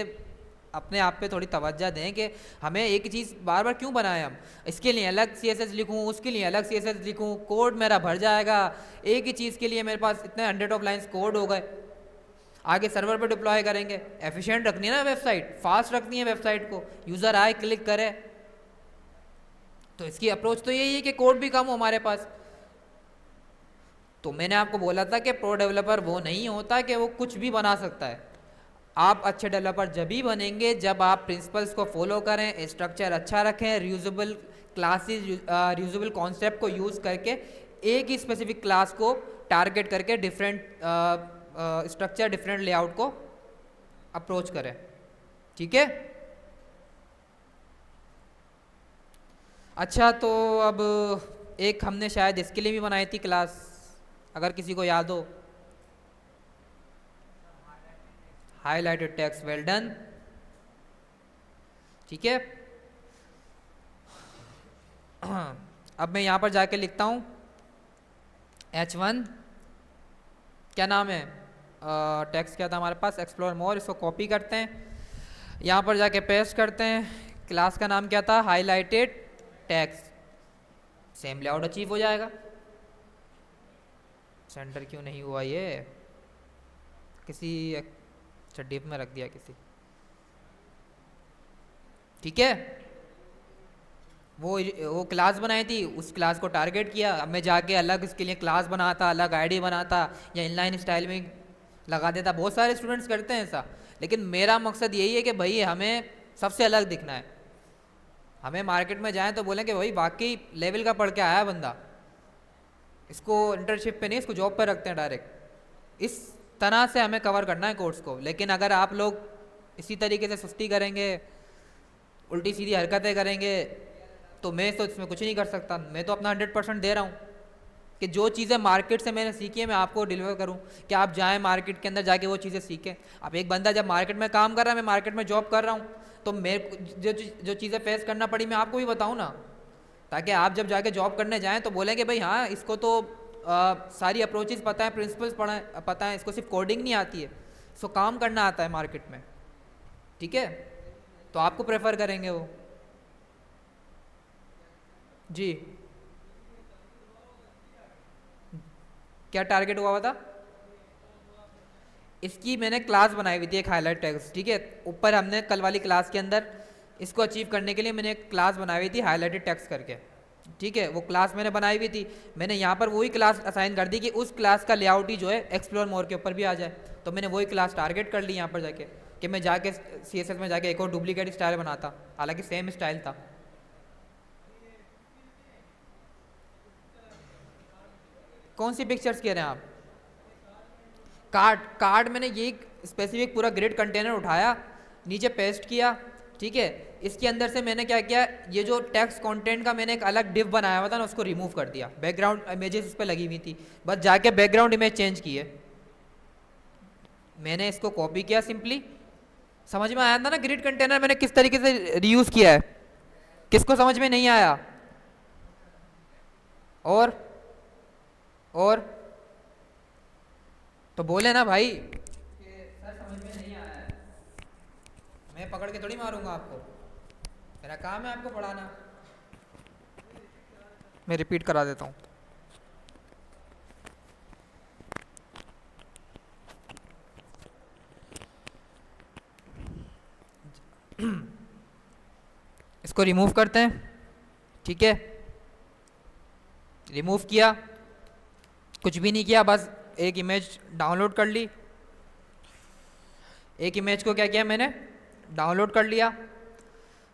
अपने आप पे थोड़ी तवज्जो दें कि हमें एक ही चीज़ बार बार क्यों बनाएं हम, इसके लिए अलग CSS लिखूं, उसके लिए अलग CSS लिखूं, कोड मेरा भर जाएगा, एक ही चीज़ के लिए मेरे पास इतने 100 ऑफ लाइन्स कोड हो गए। आगे सर्वर पे डिप्लॉय करेंगे, एफिशिएंट रखनी है ना वेबसाइट, फास्ट रखनी है वेबसाइट को, यूज़र आए क्लिक करे, तो इसकी अप्रोच तो यही है कि कोड भी कम हो हमारे पास। तो मैंने आपको बोला था कि प्रो डेवलपर वो नहीं होता कि वो कुछ भी बना सकता है। आप अच्छे डेवलपर जब ही बनेंगे जब आप प्रिंसिपल्स को फॉलो करें, स्ट्रक्चर अच्छा रखें, रीयूजेबल क्लासेस, रीयूजेबल कॉन्सेप्ट को यूज़ करके एक ही स्पेसिफिक क्लास को टारगेट करके डिफरेंट स्ट्रक्चर, डिफरेंट लेआउट को अप्रोच करें, ठीक है। अच्छा, तो अब एक हमने शायद इसके लिए भी बनाई थी क्लास, अगर किसी को याद हो, हाईलाइटेड टेक्स्ट, वेल डन, ठीक है। अब मैं यहाँ पर जाके लिखता हूँ H1, क्या नाम है, टेक्स्ट क्या था हमारे पास, एक्सप्लोर मोर, इसको कॉपी करते हैं, यहाँ पर जाके पेस्ट करते हैं, क्लास का नाम क्या था, highlighted text, same layout achieve हो जाएगा। सेंटर क्यों नहीं हुआ ये, किसी अच्छा डिप में रख दिया किसी, ठीक है। वो क्लास बनाई थी, उस क्लास को टारगेट किया, अब मैं जाके अलग इसके लिए क्लास बनाता, अलग आईडी बनाता या इनलाइन स्टाइल में लगा देता। बहुत सारे स्टूडेंट्स करते हैं ऐसा, लेकिन मेरा मकसद यही है कि भाई हमें सबसे अलग दिखना है, हमें मार्केट में जाएं तो बोलें कि भाई वाकई लेवल का पढ़ के आया बंदा, इसको इंटर्नशिप पे नहीं, इसको जॉब पे रखते हैं डायरेक्ट। इस तरह से हमें कवर करना है कोर्स को। लेकिन अगर आप लोग इसी तरीके से सुस्ती करेंगे, उल्टी सीधी हरकतें करेंगे, तो मैं तो इसमें कुछ नहीं कर सकता। मैं तो अपना 100% दे रहा हूँ कि जो चीज़ें मार्केट से मैंने सीखी है मैं आपको डिलीवर करूँ, कि आप जाएँ मार्केट के अंदर जाके वो चीज़ें सीखें। अब एक बंदा जब मार्केट में काम कर रहा है, मैं मार्केट में जॉब कर रहा हूँ, तो मेरे जो चीज़ें फेस करना पड़ी मैं आपको भी बताऊँ ना, ताकि आप जब जाके जॉब करने जाएँ तो बोलेंगे भाई हाँ इसको तो सारी अप्रोचेस पता है, प्रिंसिपल्स पता है, इसको सिर्फ कोडिंग नहीं आती है, इसको काम करना आता है मार्केट में, ठीक है। तो आपको प्रेफर करेंगे वो। जी, क्या टारगेट हुआ था? इसकी मैंने क्लास बनाई हुई थी एक हाईलाइट टेक्स्ट, ठीक है। ऊपर हमने कल वाली क्लास के अंदर इसको अचीव करने के लिए मैंने एक क्लास बनाई हुई थी हाईलाइटेड टेक्स्ट करके, ठीक है। वो क्लास मैंने बनाई हुई थी, मैंने यहाँ पर वही क्लास असाइन कर दी कि उस क्लास का लेआउट ही जो है एक्सप्लोर मोर के ऊपर भी आ जाए। तो मैंने वही क्लास टारगेट कर ली यहाँ पर जाके कि मैं जाके CSS में जाके एक और डुप्लीकेट स्टाइल बनाता, हालांकि सेम स्टाइल था। कौन सी पिक्चर्स कह रहे हैं आप? कार्ड मैंने ये स्पेसिफिक पूरा ग्रिड कंटेनर उठाया, नीचे पेस्ट किया, ठीक है। इसके अंदर से मैंने क्या किया, ये जो टेक्स्ट कंटेंट का मैंने एक अलग डिव बनाया हुआ था ना, उसको रिमूव कर दिया। बैकग्राउंड इमेजेस इस पर लगी हुई थी, बस जाके बैकग्राउंड इमेज चेंज की है मैंने, इसको कॉपी किया सिंपली। समझ में आया था ना ग्रिड कंटेनर मैंने किस तरीके से रीयूज किया है? किसको समझ में नहीं आया? और तो बोले ना भाई कि सर समझ में नहीं आया है, मैं पकड़ के थोड़ी मारूंगा आपको, मेरा काम है आपको पढ़ाना। मैं रिपीट करा देता हूँ। इसको रिमूव करते हैं, ठीक है। रिमूव किया, कुछ भी नहीं किया, बस एक इमेज डाउनलोड कर ली। एक इमेज को क्या किया मैंने, डाउनलोड कर लिया।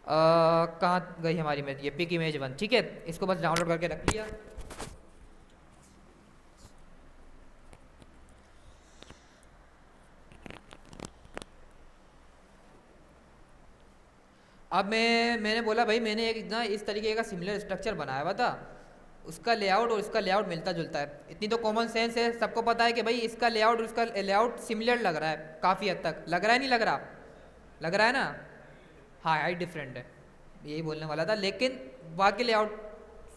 कहाँ गई हमारी इमेज, ये पिक इमेज 1, ठीक है। इसको बस डाउनलोड करके रख लिया। अब मैंने बोला भाई मैंने एक ना इस तरीके का सिमिलर स्ट्रक्चर बनाया हुआ था, उसका लेआउट और इसका लेआउट मिलता जुलता है। इतनी तो कॉमन सेंस है, सबको पता है कि भाई इसका लेआउट और उसका लेआउट सिमिलर लग रहा है, काफ़ी हद तक लग रहा है, नहीं लग रहा, लग रहा है ना। हाँ हाइट डिफरेंट है, यही बोलने वाला था, लेकिन बाकी लेआउट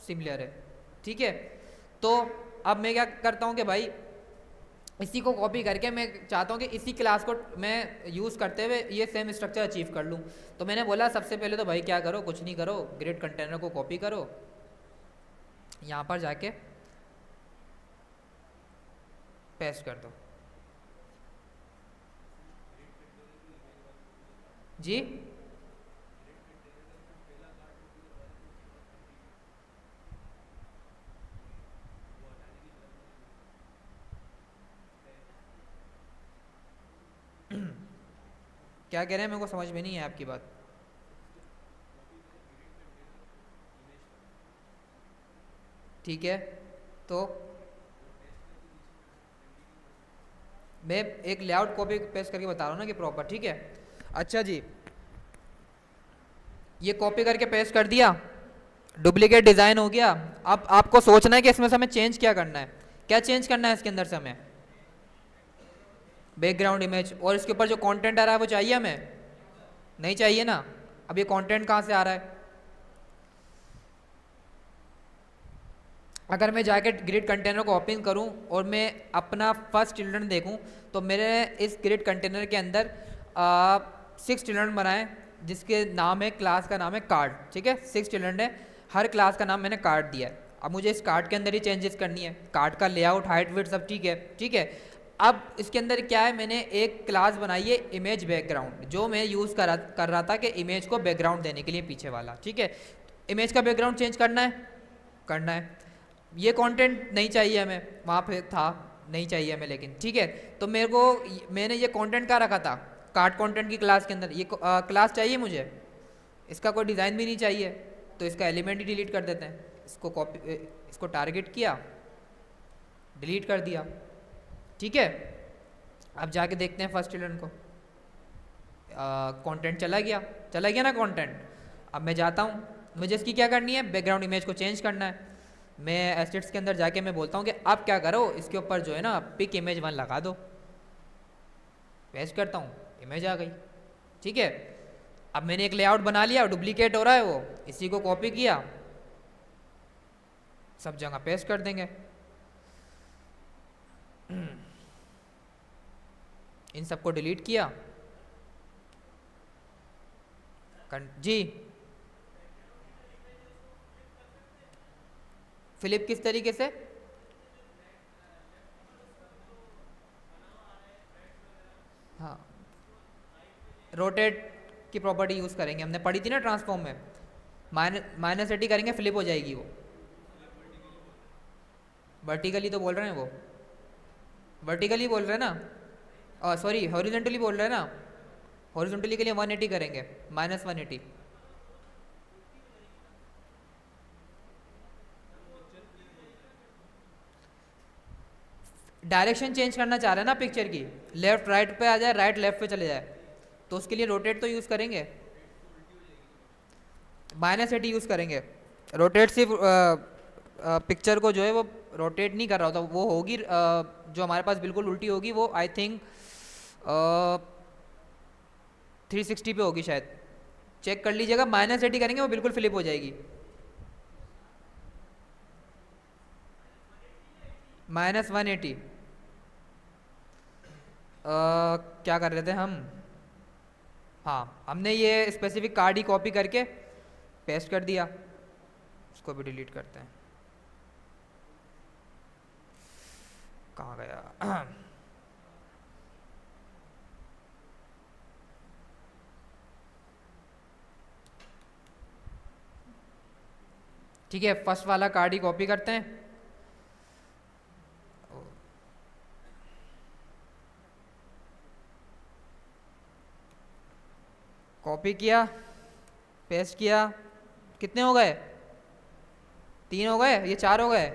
सिमिलर है, ठीक है। तो अब मैं क्या करता हूँ कि भाई इसी को कॉपी करके मैं चाहता हूँ कि इसी क्लास को मैं यूज़ करते हुए ये सेम स्ट्रक्चर अचीव कर लूँ। तो मैंने बोला सबसे पहले तो भाई क्या करो, कुछ नहीं करो, ग्रिड कंटेनर को कॉपी करो, यहाँ पर जाके पेस्ट कर दो। जी क्या कह रहे हैं, मेरे को समझ में नहीं है आपकी बात। ठीक है, तो मैं एक लेआउट कॉपी पेस्ट करके बता रहा हूँ ना कि प्रॉपर, ठीक है। अच्छा जी, ये कॉपी करके पेस्ट कर दिया, डुप्लीकेट डिज़ाइन हो गया। अब आपको सोचना है कि इसमें से हमें चेंज क्या करना है, क्या चेंज करना है इसके अंदर से हमें, बैकग्राउंड इमेज, और इसके ऊपर जो कंटेंट आ रहा है वो चाहिए हमें, नहीं चाहिए ना। अब ये कंटेंट कहाँ से आ रहा है, अगर मैं जाके ग्रिड कंटेनर को ओपन करूं और मैं अपना फर्स्ट चिल्ड्रन देखूं, तो मेरे इस ग्रिड कंटेनर के अंदर 6 चिल्ड्रन बनाए, जिसके नाम है, क्लास का नाम है कार्ड, ठीक है। 6 चिल्ड्रन है, हर क्लास का नाम मैंने कार्ड दिया है। अब मुझे इस कार्ड के अंदर ही चेंजेस करनी है, कार्ड का लेआउट, हाइट, वेट सब ठीक है, ठीक है। अब इसके अंदर क्या है, मैंने एक क्लास बनाई है इमेज बैकग्राउंड, जो मैं यूज़ कर रहा था कि इमेज को बैकग्राउंड देने के लिए पीछे वाला, ठीक है। इमेज का बैकग्राउंड चेंज करना है, करना है। ये कंटेंट नहीं चाहिए हमें, वहाँ पे था, नहीं चाहिए हमें, लेकिन ठीक है। तो मेरे को, मैंने ये कंटेंट कहाँ रखा था, कार्ड कंटेंट की क्लास के अंदर, ये क्लास चाहिए मुझे, इसका कोई डिज़ाइन भी नहीं चाहिए, तो इसका एलिमेंट ही डिलीट कर देते हैं। इसको कॉपी, इसको टारगेट किया, डिलीट कर दिया, ठीक है। अब जाके देखते हैं फर्स्ट चिल्ड्रन को, कंटेंट चला गया, चला गया ना कंटेंट। अब मैं जाता हूँ, मुझे इसकी क्या करनी है, बैकग्राउंड इमेज को चेंज करना है। मैं एसेट्स के अंदर जाके मैं बोलता हूँ कि अब क्या करो, इसके ऊपर जो है ना पिक इमेज 1 लगा दो, पेस्ट करता हूँ, इमेज आ गई, ठीक है। अब मैंने एक लेआउट बना लिया, डुप्लीकेट हो रहा है वो, इसी को कॉपी किया, सब जगह पेस्ट कर देंगे। इन सबको डिलीट किया, जी। फ्लिप किस तरीके से, हाँ रोटेट की प्रॉपर्टी यूज़ करेंगे, हमने पढ़ी थी ना ट्रांसफॉर्म में, माइनस एटी करेंगे, फ्लिप हो जाएगी वो। वर्टिकली तो बोल रहे हैं वो, वर्टिकली बोल रहे हैं ना, सॉरी हॉरिजॉन्टली बोल रहे हैं ना, हॉरिजॉन्टली के लिए 180 करेंगे, -180। डायरेक्शन चेंज करना चाह रहे हैं ना पिक्चर की, लेफ्ट राइट पे आ जाए, राइट लेफ्ट पे चले जाए, तो उसके लिए रोटेट तो यूज़ करेंगे, -80 यूज़ करेंगे। रोटेट सिर्फ पिक्चर को जो है वो रोटेट नहीं कर रहा होता, वो होगी जो हमारे पास बिल्कुल उल्टी होगी, वो आई थिंक 360 पे होगी शायद, चेक कर लीजिएगा। -80 करेंगे वो बिल्कुल फ्लिप हो जाएगी, -180। क्या कर रहे थे हम, हाँ हमने ये स्पेसिफिक कार्ड ही कॉपी करके पेस्ट कर दिया, उसको भी डिलीट करते हैं, कहाँ गया। ठीक है, फर्स्ट वाला कार्ड ही कॉपी करते हैं, कॉपी किया, पेस्ट किया, कितने हो गए? 3 हो गए, ये 4 हो गए,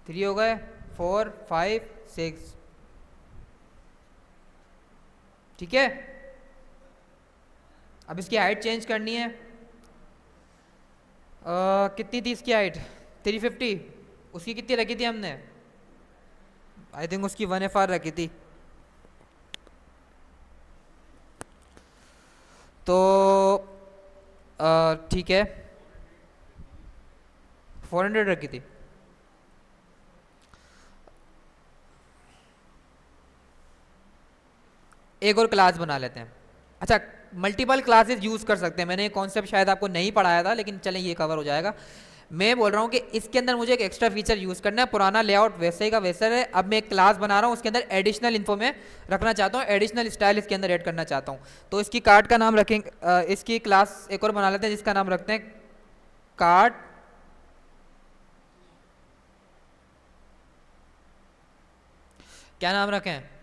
3 हो गए, 4 5 6। ठीक है, अब इसकी हाइट चेंज करनी है। कितनी थी इसकी हाइट? 350। उसकी कितनी रखी थी हमने? आई थिंक उसकी 1 FR रखी थी। तो ठीक है, 400 रखी थी। एक और क्लास बना लेते हैं। अच्छा, मल्टीपल क्लासेस यूज कर सकते हैं। मैंने ये कॉन्सेप्ट शायद आपको नहीं पढ़ाया था, लेकिन चलें ये कवर हो जाएगा। मैं बोल रहा हूँ कि इसके अंदर मुझे एक एक्स्ट्रा फीचर यूज करना है। पुराना लेआउट वैसे ही का वैसा है। अब मैं एक क्लास बना रहा हूँ, उसके अंदर एडिशनल इन्फो में रखना चाहता हूँ, एडिशनल स्टाइल इसके अंदर ऐड करना चाहता हूँ। तो इसकी कार्ड का नाम रखेंगे, इसकी क्लास एक और बना लेते हैं जिसका नाम रखते हैं कार्ड। क्या नाम रखें?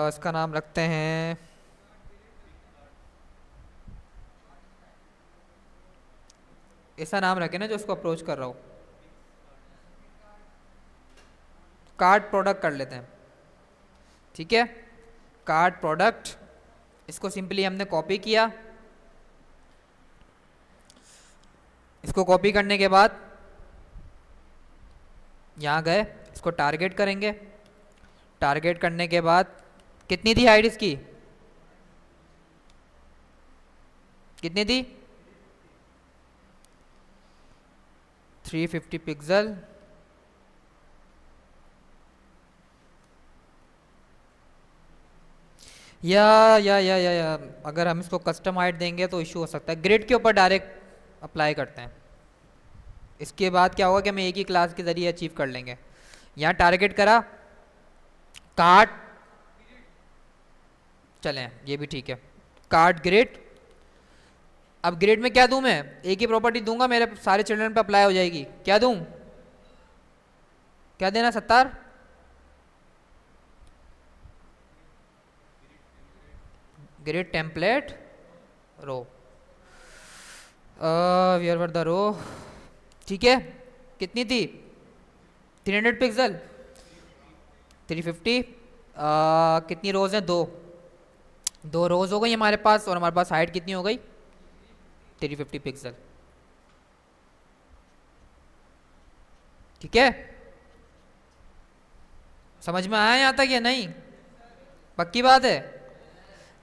इसका नाम रखते हैं ऐसा नाम रखें ना जो उसको अप्रोच कर रहा हो। कार्ड प्रोडक्ट कर लेते हैं। ठीक है, कार्ड प्रोडक्ट। इसको सिंपली हमने कॉपी किया। इसको कॉपी करने के बाद यहाँ गए, इसको टारगेट करेंगे। टारगेट करने के बाद कितनी थी हाइट इसकी? कितनी थी? 350 पिक्सल। या अगर हम इसको कस्टम हाइट देंगे तो इशू हो सकता है। ग्रिड के ऊपर डायरेक्ट अप्लाई करते हैं। इसके बाद क्या होगा कि हम एक ही क्लास के जरिए अचीव कर लेंगे। यहाँ टारगेट करा, कार्ड, चलें ये भी ठीक है, कार्ड ग्रिड। अब ग्रिड में क्या दूं मैं? एक ही प्रॉपर्टी दूंगा, मेरे सारे चिल्ड्रन पे अप्लाई हो जाएगी। क्या दूं? क्या देना Sattar? Grid template row, where were the row. ठीक है, कितनी थी? 300 पिक्सल, 350। कितनी रोज हैं? दो रोज हो गई हमारे पास, और हमारे पास हाइट कितनी हो गई? 350 पिक्सल। ठीक है, समझ में आया यहाँ तक या नहीं? पक्की बात है।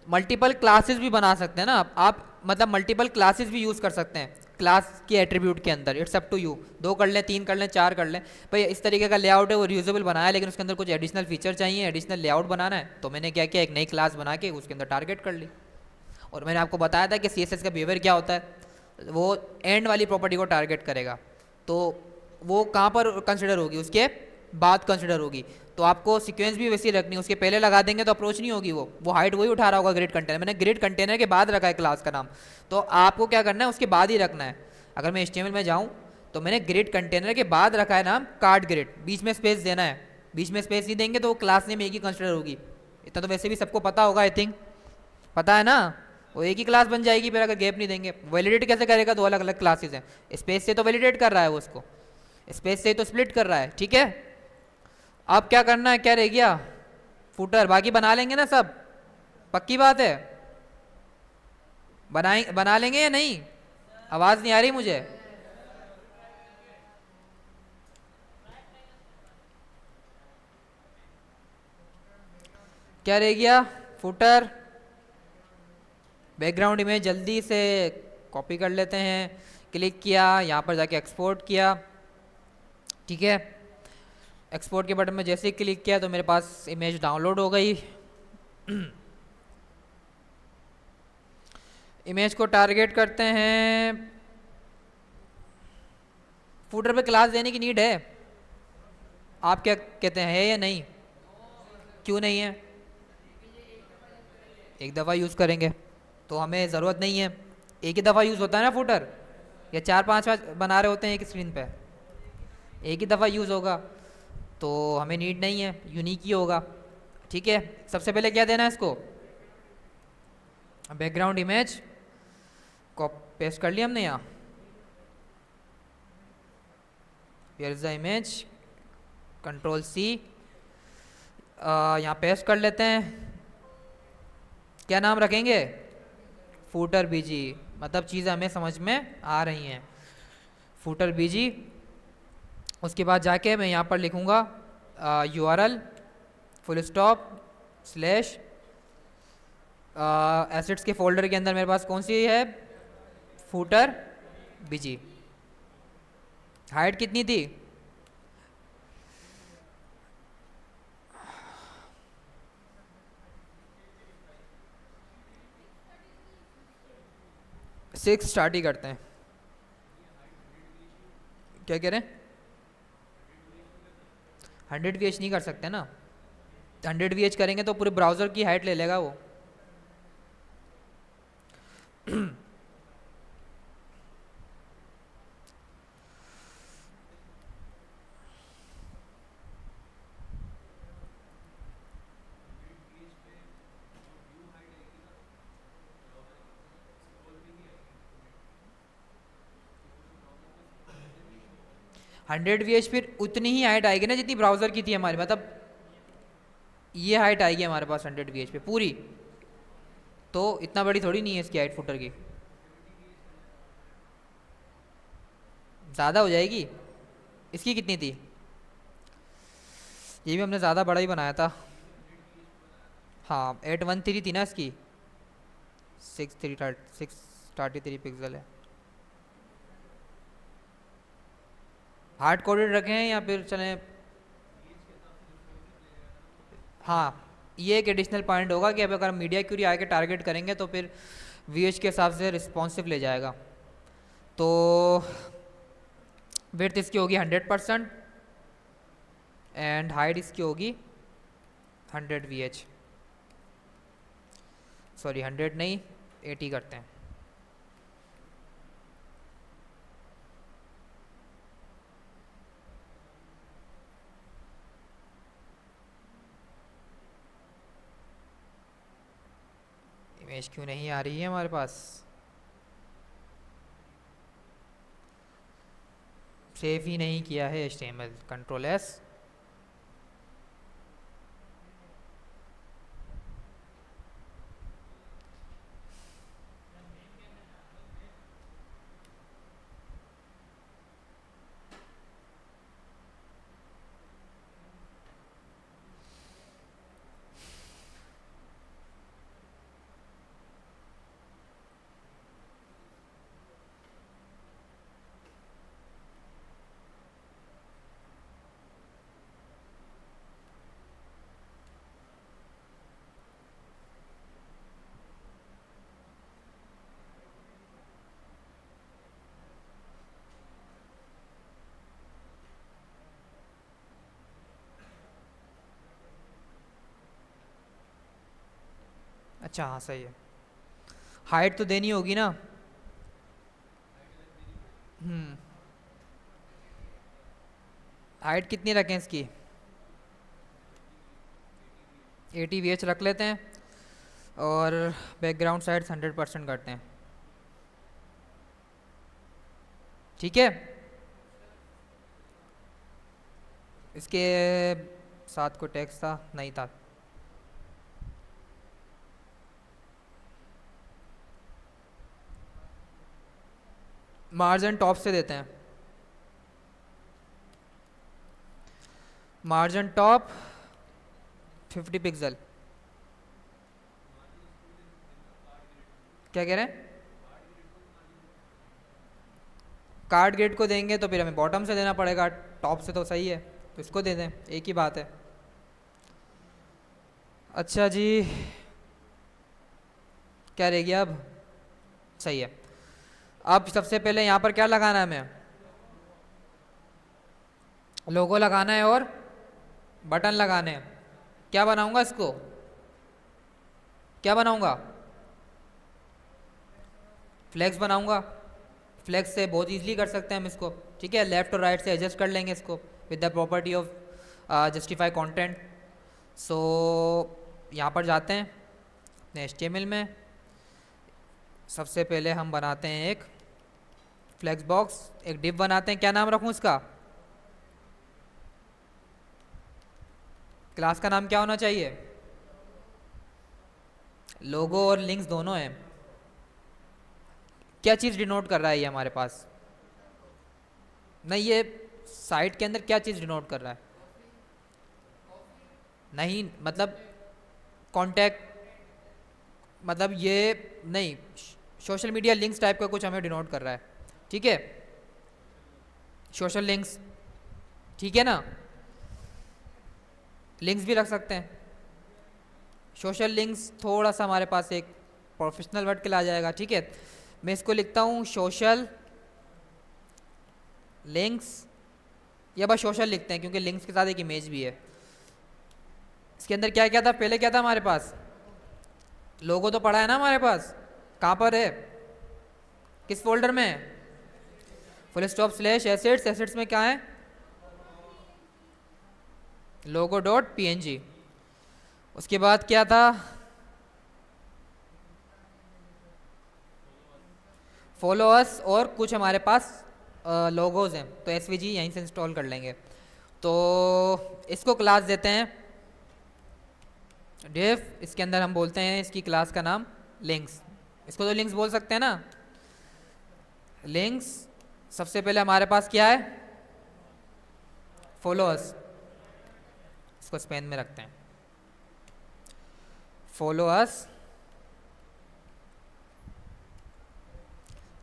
मल्टीपल क्लासेस भी बना सकते हैं ना आप, मतलब मल्टीपल क्लासेस भी यूज कर सकते हैं क्लास के एट्रीब्यूट के अंदर। इट्स अप टू यू, 2 कर लें, 3 कर लें, 4 कर लें। भाई इस तरीके का लेआउट है वो रीयूजेबल बनाया, लेकिन उसके अंदर कुछ एडिशनल फीचर चाहिए, एडिशनल लेआउट बनाना है। तो मैंने क्या किया, एक नई क्लास बना के उसके अंदर टारगेट कर ली। और मैंने आपको बताया था कि CSS का बिहेवियर क्या होता है, वो एंड वाली प्रॉपर्टी को टारगेट करेगा। तो वो कहाँ पर कंसिडर होगी? उसके बाद कंसिडर होगी। तो आपको सीक्वेंस भी वैसी रखनी है, उसके पहले लगा देंगे तो अप्रोच नहीं होगी, वो हाइट वही उठा रहा होगा ग्रिड कंटेनर। मैंने ग्रिड कंटेनर के बाद रखा है क्लास का नाम, तो आपको क्या करना है, उसके बाद ही रखना है। अगर मैं HTML में जाऊँ तो मैंने ग्रिड कंटेनर के बाद रखा है नाम कार्ड ग्रिड, बीच में स्पेस देना है। बीच में स्पेस नहीं देंगे तो वो क्लास नेम एक ही कंसिडर होगी। इतना तो वैसे भी सबको पता होगा, आई थिंक पता है ना। वो एक ही क्लास बन जाएगी फिर अगर गैप नहीं देंगे। वैलिडेट कैसे करेगा? 2 अलग अलग क्लासेस हैं। स्पेस से तो वैलिडेट कर रहा है वो, उसको स्पेस से तो स्प्लिट कर रहा है। ठीक है, अब क्या करना है, क्या रह गया? फुटर। बाकी बना लेंगे ना सब? पक्की बात है, बना लेंगे या नहीं? आवाज नहीं आ रही मुझे। क्या रह गया? फुटर। बैकग्राउंड इमेज जल्दी से कॉपी कर लेते हैं। क्लिक किया, यहाँ पर जाके एक्सपोर्ट किया। ठीक है, एक्सपोर्ट के बटन में जैसे ही क्लिक किया तो मेरे पास इमेज डाउनलोड हो गई। इमेज को टारगेट करते हैं। फूटर पे क्लास देने की नीड है? आप क्या कहते हैं, है या नहीं? क्यों नहीं है? एक दफ़ा यूज़ करेंगे तो हमें ज़रूरत नहीं है। एक ही दफ़ा यूज़ होता है ना फूटर, या 4-5 बना रहे होते हैं एक स्क्रीन पे? एक ही दफ़ा यूज़ होगा, तो हमें नीड नहीं है, यूनिक ही होगा। ठीक है, सबसे पहले क्या देना है इसको, बैकग्राउंड इमेज को पेस्ट कर लिया हमने यहाँ, here is the image, control C, यहाँ पेस्ट कर लेते हैं। क्या नाम रखेंगे, फूटर बीजी, मतलब चीज़ें हमें समझ में आ रही हैं, फूटर बीजी। उसके बाद जाके मैं यहाँ पर लिखूँगा URL full stop slash assets के फोल्डर के अंदर मेरे पास कौन सी है, फूटर बीजी। हाइट कितनी थी, 6 स्टार्ट ही करते हैं। क्या कह रहे हैं, 100 VH नहीं कर सकते ना, 100 VH करेंगे तो पूरे ब्राउज़र की हाइट ले लेगा वो। हंड्रेड VH फिर उतनी ही हाइट आएगी ना जितनी ब्राउज़र की थी हमारी, मतलब ये हाइट आएगी हमारे पास 100 VH पे पूरी, तो इतना बड़ी थोड़ी नहीं है इसकी हाइट फुटर की, ज़्यादा हो जाएगी। इसकी कितनी थी, ये भी हमने ज़्यादा बड़ा ही बनाया था। हाँ 813 थी ना इसकी, 633 पिक्सल है। हार्ड कोडेड रखें या फिर चलें, हाँ ये एक एडिशनल पॉइंट होगा कि अब अगर मीडिया क्यूरी आके टारगेट करेंगे तो फिर VH के हिसाब से रिस्पॉन्सिव ले जाएगा। तो विड्थ इसकी होगी 100% एंड हाइट इसकी होगी 100 VH, सॉरी 100 नहीं 80 करते हैं। इमेज क्यों नहीं आ रही है हमारे पास, सेव ही नहीं किया है HTML, कंट्रोल S। अच्छा हाँ सही है, हाइट तो देनी होगी ना। हाइट कितनी रखें इसकी, 80 VH रख लेते हैं और बैकग्राउंड साइड्स 100% करते हैं। ठीक है, इसके साथ कोई टेक्स्ट था नहीं था, मार्जिन टॉप से देते हैं, मार्जिन टॉप 50 पिक्सल। क्या कह रहे हैं, कार्ड ग्रेड को देंगे तो फिर हमें बॉटम से देना पड़ेगा, टॉप से तो सही है, तो इसको दे दें, एक ही बात है। अच्छा जी, क्या रहेगी अब, सही है। अब सबसे पहले यहाँ पर क्या लगाना है, हमें लोगो लगाना है और बटन लगाने हैं। क्या बनाऊंगा इसको, क्या बनाऊंगा, फ्लेक्स बनाऊंगा। फ्लेक्स से बहुत ईजिली कर सकते हैं हम इसको, ठीक है। लेफ्ट और राइट से एडजस्ट कर लेंगे इसको with the property of justify content. So यहाँ पर जाते हैं अपने HTML में। सबसे पहले हम बनाते हैं एक फ्लेक्स बॉक्स, एक डिव बनाते हैं। क्या नाम रखूँ इसका? क्लास का नाम क्या होना चाहिए? लोगो और लिंक्स दोनों हैं। क्या चीज़ डिनोट कर रहा है ये हमारे पास? नहीं, ये साइट के अंदर क्या चीज़ डिनोट कर रहा है? नहीं मतलब कॉन्टैक्ट, मतलब ये नहीं, सोशल मीडिया लिंक्स टाइप का कुछ हमें डिनोट कर रहा है, ठीक है। सोशल लिंक्स, ठीक है ना। लिंक्स भी रख सकते हैं। सोशल लिंक्स थोड़ा सा हमारे पास एक प्रोफेशनल वर्ड के लिए आ जाएगा, ठीक है। मैं इसको लिखता हूँ सोशल लिंक्स, या बस सोशल लिखते हैं क्योंकि लिंक्स के साथ एक इमेज भी है। इसके अंदर क्या क्या था पहले? क्या था हमारे पास? लोगो तो पड़ा है ना हमारे पास। कहाँ पर है? किस फोल्डर में? Full stop slash assets. Assets में क्या है? लोगो डॉट PNG। उसके बाद क्या था? फॉलोअर्स, और कुछ हमारे पास लोगोज हैं तो SVG यहीं से इंस्टॉल कर लेंगे। तो इसको क्लास देते हैं डिव। इसके अंदर हम बोलते हैं इसकी क्लास का नाम लिंक्स। इसको तो लिंक्स बोल सकते हैं ना, लिंक्स। सबसे पहले हमारे पास क्या है? फॉलोअर्स। इसको स्पेन में रखते हैं, फॉलोअर्स।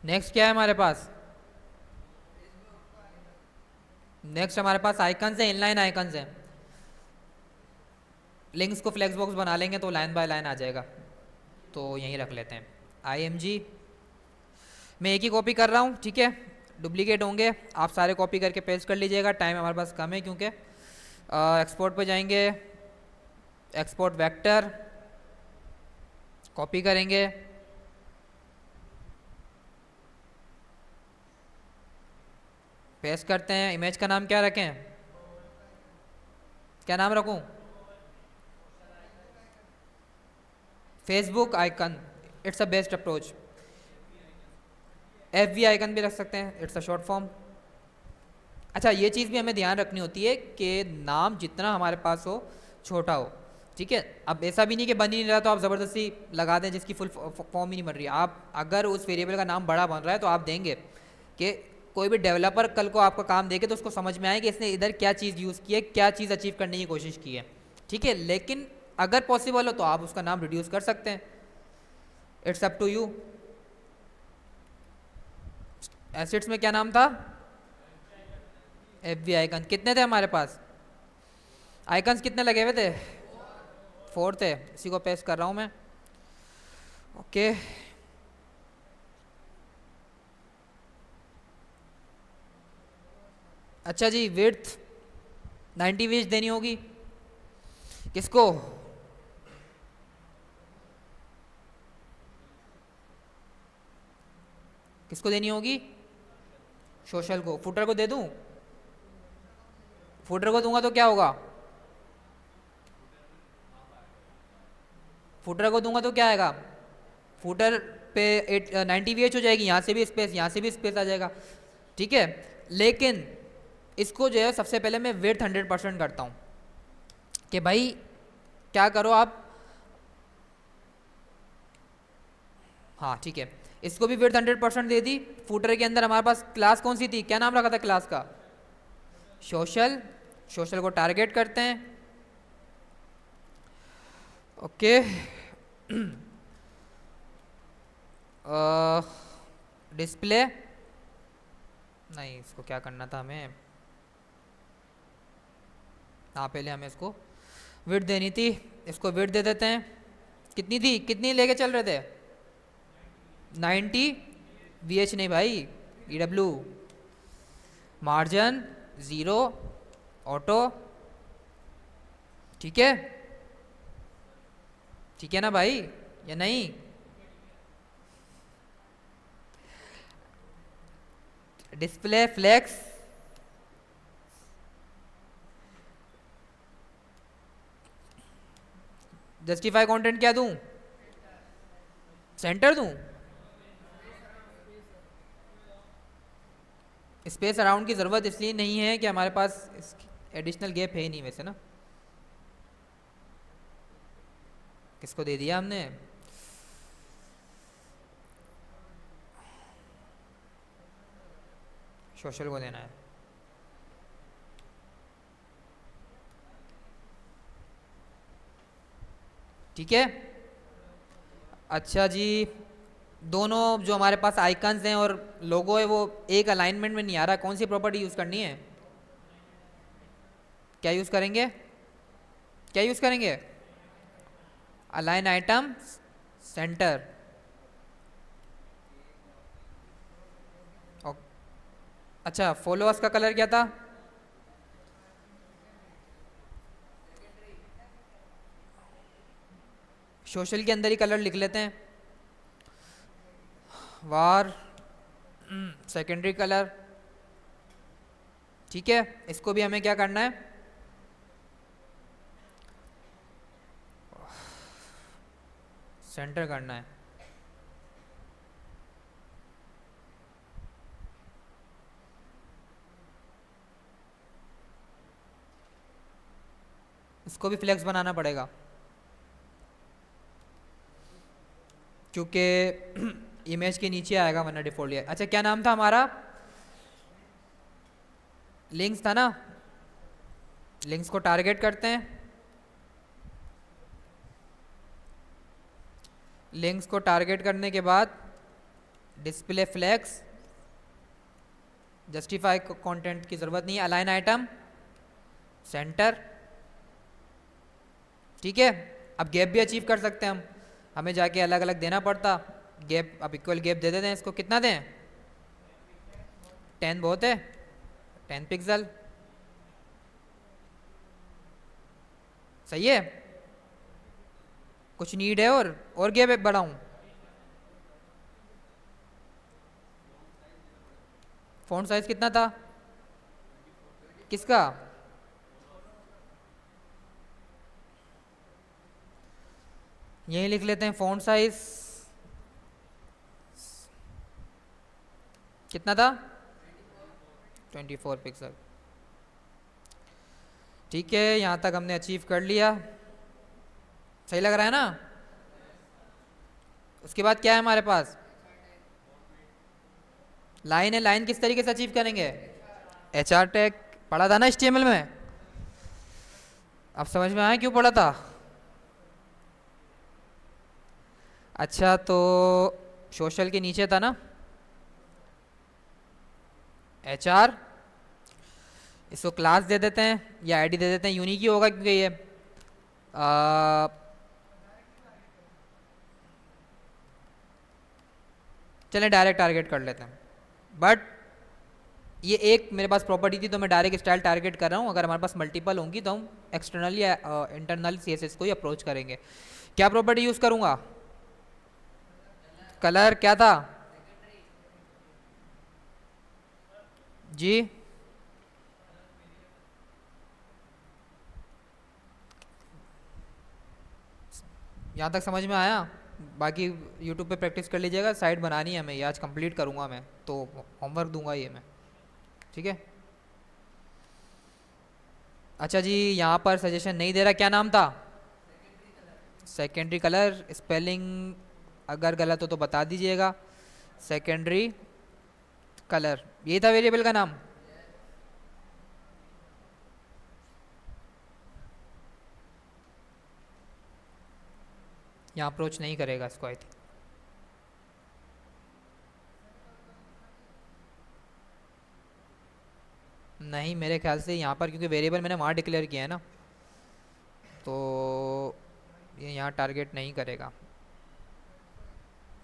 नेक्स्ट क्या है हमारे पास? नेक्स्ट हमारे पास आइकन्स है, इनलाइन आइकन्स हैं। लिंक्स को फ्लेक्स बॉक्स बना लेंगे तो लाइन बाय लाइन आ जाएगा, तो यहीं रख लेते हैं IMG। मैं एक ही कॉपी कर रहा हूँ, ठीक है। डुप्लीकेट होंगे, आप सारे कॉपी करके पेस्ट कर लीजिएगा। टाइम हमारे पास कम है क्योंकि एक्सपोर्ट पे जाएंगे, एक्सपोर्ट वेक्टर, कॉपी करेंगे, पेस्ट करते हैं। इमेज का नाम क्या रखें? क्या नाम रखूं? Facebook icon, it's a best approach. FB icon भी रख सकते हैं, इट्स अ शॉर्ट फॉर्म। अच्छा, ये चीज़ भी हमें ध्यान रखनी होती है कि नाम जितना हमारे पास हो छोटा हो, ठीक है। अब ऐसा भी नहीं कि बन ही नहीं रहा तो आप ज़बरदस्ती लगा दें जिसकी फुल फॉर्म ही नहीं बन रही। आप अगर उस वेरिएबल का नाम बड़ा बन रहा है तो आप देंगे कि कोई भी डेवलपर कल को आपका काम देखे तो उसको समझ में आए कि इसने इधर क्या चीज़ यूज़ की है, क्या चीज़ अचीव करने की कोशिश की है, ठीक है। लेकिन अगर पॉसिबल हो तो आप उसका नाम रिड्यूस कर सकते हैं, it's up to you. Assets में क्या नाम था? FB icon. कितने थे हमारे पास आइकन्स? कितने लगे हुए थे? 4 थे। इसी को पेस्ट कर रहा हूँ मैं, ओके। अच्छा जी, विड्थ 90 विच देनी होगी। किसको? किसको देनी होगी? सोशल को। फुटर को दे दूं? फुटर को दूंगा तो क्या होगा? फुटर को दूंगा तो क्या आएगा? फुटर पे 90 VH हो जाएगी, यहाँ से भी स्पेस, यहाँ से भी स्पेस आ जाएगा, ठीक है। लेकिन इसको जो है सबसे पहले मैं विड्थ 100% करता हूँ कि भाई क्या करो आप, हाँ ठीक है। इसको भी विड्थ 100% दे दी। फुटर के अंदर हमारे पास क्लास कौन सी थी? क्या नाम रखा था क्लास का? सोशल। सोशल को टारगेट करते हैं, ओके। डिस्प्ले नहीं, इसको क्या करना था हमें? हाँ, पहले हमें इसको विड्थ देनी थी। इसको विड्थ दे देते हैं। कितनी थी? कितनी लेके चल रहे थे? 90 VH नहीं भाई, EW। मार्जिन 0, ऑटो, ठीक है। ठीक है ना भाई, या नहीं? डिस्प्ले फ्लेक्स, जस्टिफाई कंटेंट क्या दूं, सेंटर दूं, स्पेस अराउंड की ज़रूरत इसलिए नहीं है कि हमारे पास एडिशनल गैप है ही नहीं वैसे ना। किसको दे दिया हमने, सोशल को देना है। ठीक है। अच्छा जी, दोनों जो हमारे पास आइकन्स हैं और लोगो है वो एक अलाइनमेंट में नहीं आ रहा, कौन सी प्रॉपर्टी यूज़ करनी है, क्या यूज़ करेंगे, क्या यूज़ करेंगे, अलाइन आइटम सेंटर। अच्छा, फॉलोअर्स का कलर क्या था, सोशल के अंदर ही कलर लिख लेते हैं, वार सेकेंडरी कलर। ठीक है, इसको भी हमें क्या करना है, सेंटर करना है। इसको भी फ्लेक्स बनाना पड़ेगा क्योंकि इमेज के नीचे आएगा वरना डिफॉल्ट है। अच्छा, क्या नाम था हमारा, लिंक्स था ना, लिंक्स को टारगेट करते हैं, लिंक्स को टारगेट करने के बाद डिस्प्ले फ्लेक्स, जस्टिफाई कंटेंट की ज़रूरत नहीं है, अलाइन आइटम सेंटर। ठीक है, अब गैप भी अचीव कर सकते हैं हम, हमें जाके अलग अलग देना पड़ता गैप। अब इक्वल गैप दे देते हैं इसको, कितना दें, 10 बहुत है, 10 पिक्सल सही है। कुछ नीड है और गैप बढ़ाऊं, फ़ॉन्ट साइज कितना था, किसका, यही लिख लेते हैं, फ़ॉन्ट साइज कितना था, 24 पिक्सल। ठीक है, यहाँ तक हमने अचीव कर लिया, सही लग रहा है ना। उसके बाद क्या है हमारे पास, लाइन है, लाइन किस तरीके से अचीव करेंगे, एच आर टैग पढ़ा था ना HTML में, अब समझ में आया क्यों पढ़ा था। अच्छा, तो सोशल के नीचे था ना HR, इसको क्लास दे देते हैं या आईडी दे देते हैं, यूनिक ही होगा क्योंकि ये चलें डायरेक्ट टारगेट कर लेते हैं। बट ये एक मेरे पास प्रॉपर्टी थी तो मैं डायरेक्ट स्टाइल टारगेट कर रहा हूँ, अगर हमारे पास मल्टीपल होंगी तो हम एक्सटर्नल या इंटरनल CSS को ही अप्रोच करेंगे। क्या प्रॉपर्टी यूज़ करूँगा, कलर क्या था जी, यहाँ तक समझ में आया, बाकी यूट्यूब पे प्रैक्टिस कर लीजिएगा, साइट बनानी है हमें, ये आज कंप्लीट करूँगा मैं, तो होमवर्क दूंगा ये मैं। ठीक है। अच्छा जी, यहाँ पर सजेशन नहीं दे रहा, क्या नाम था, सेकेंडरी कलर, स्पेलिंग अगर गलत हो तो बता दीजिएगा, सेकेंडरी कलर यही था वेरिएबल का नाम। यहाँ अप्रोच नहीं करेगा इसको आई थिंक, नहीं मेरे ख्याल से यहाँ पर, क्योंकि वेरिएबल मैंने वहाँ डिक्लेयर किया है ना, तो ये यहाँ टारगेट नहीं करेगा,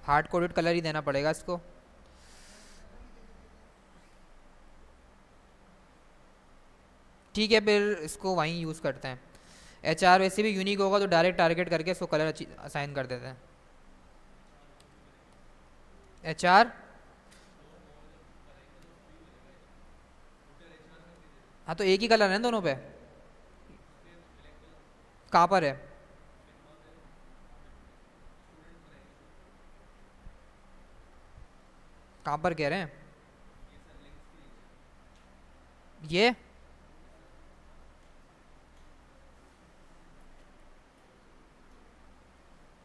हार्ड कोडेड कलर ही देना पड़ेगा इसको। ठीक है, फिर इसको वहीं यूज़ करते हैं। HR वैसे भी यूनिक होगा तो डायरेक्ट टारगेट करके इसको कलर असाइन कर देते हैं। HR हाँ तो एक ही कलर है ना दोनों पे। कहाँ पर है? कहाँ पर कह रहे हैं? ये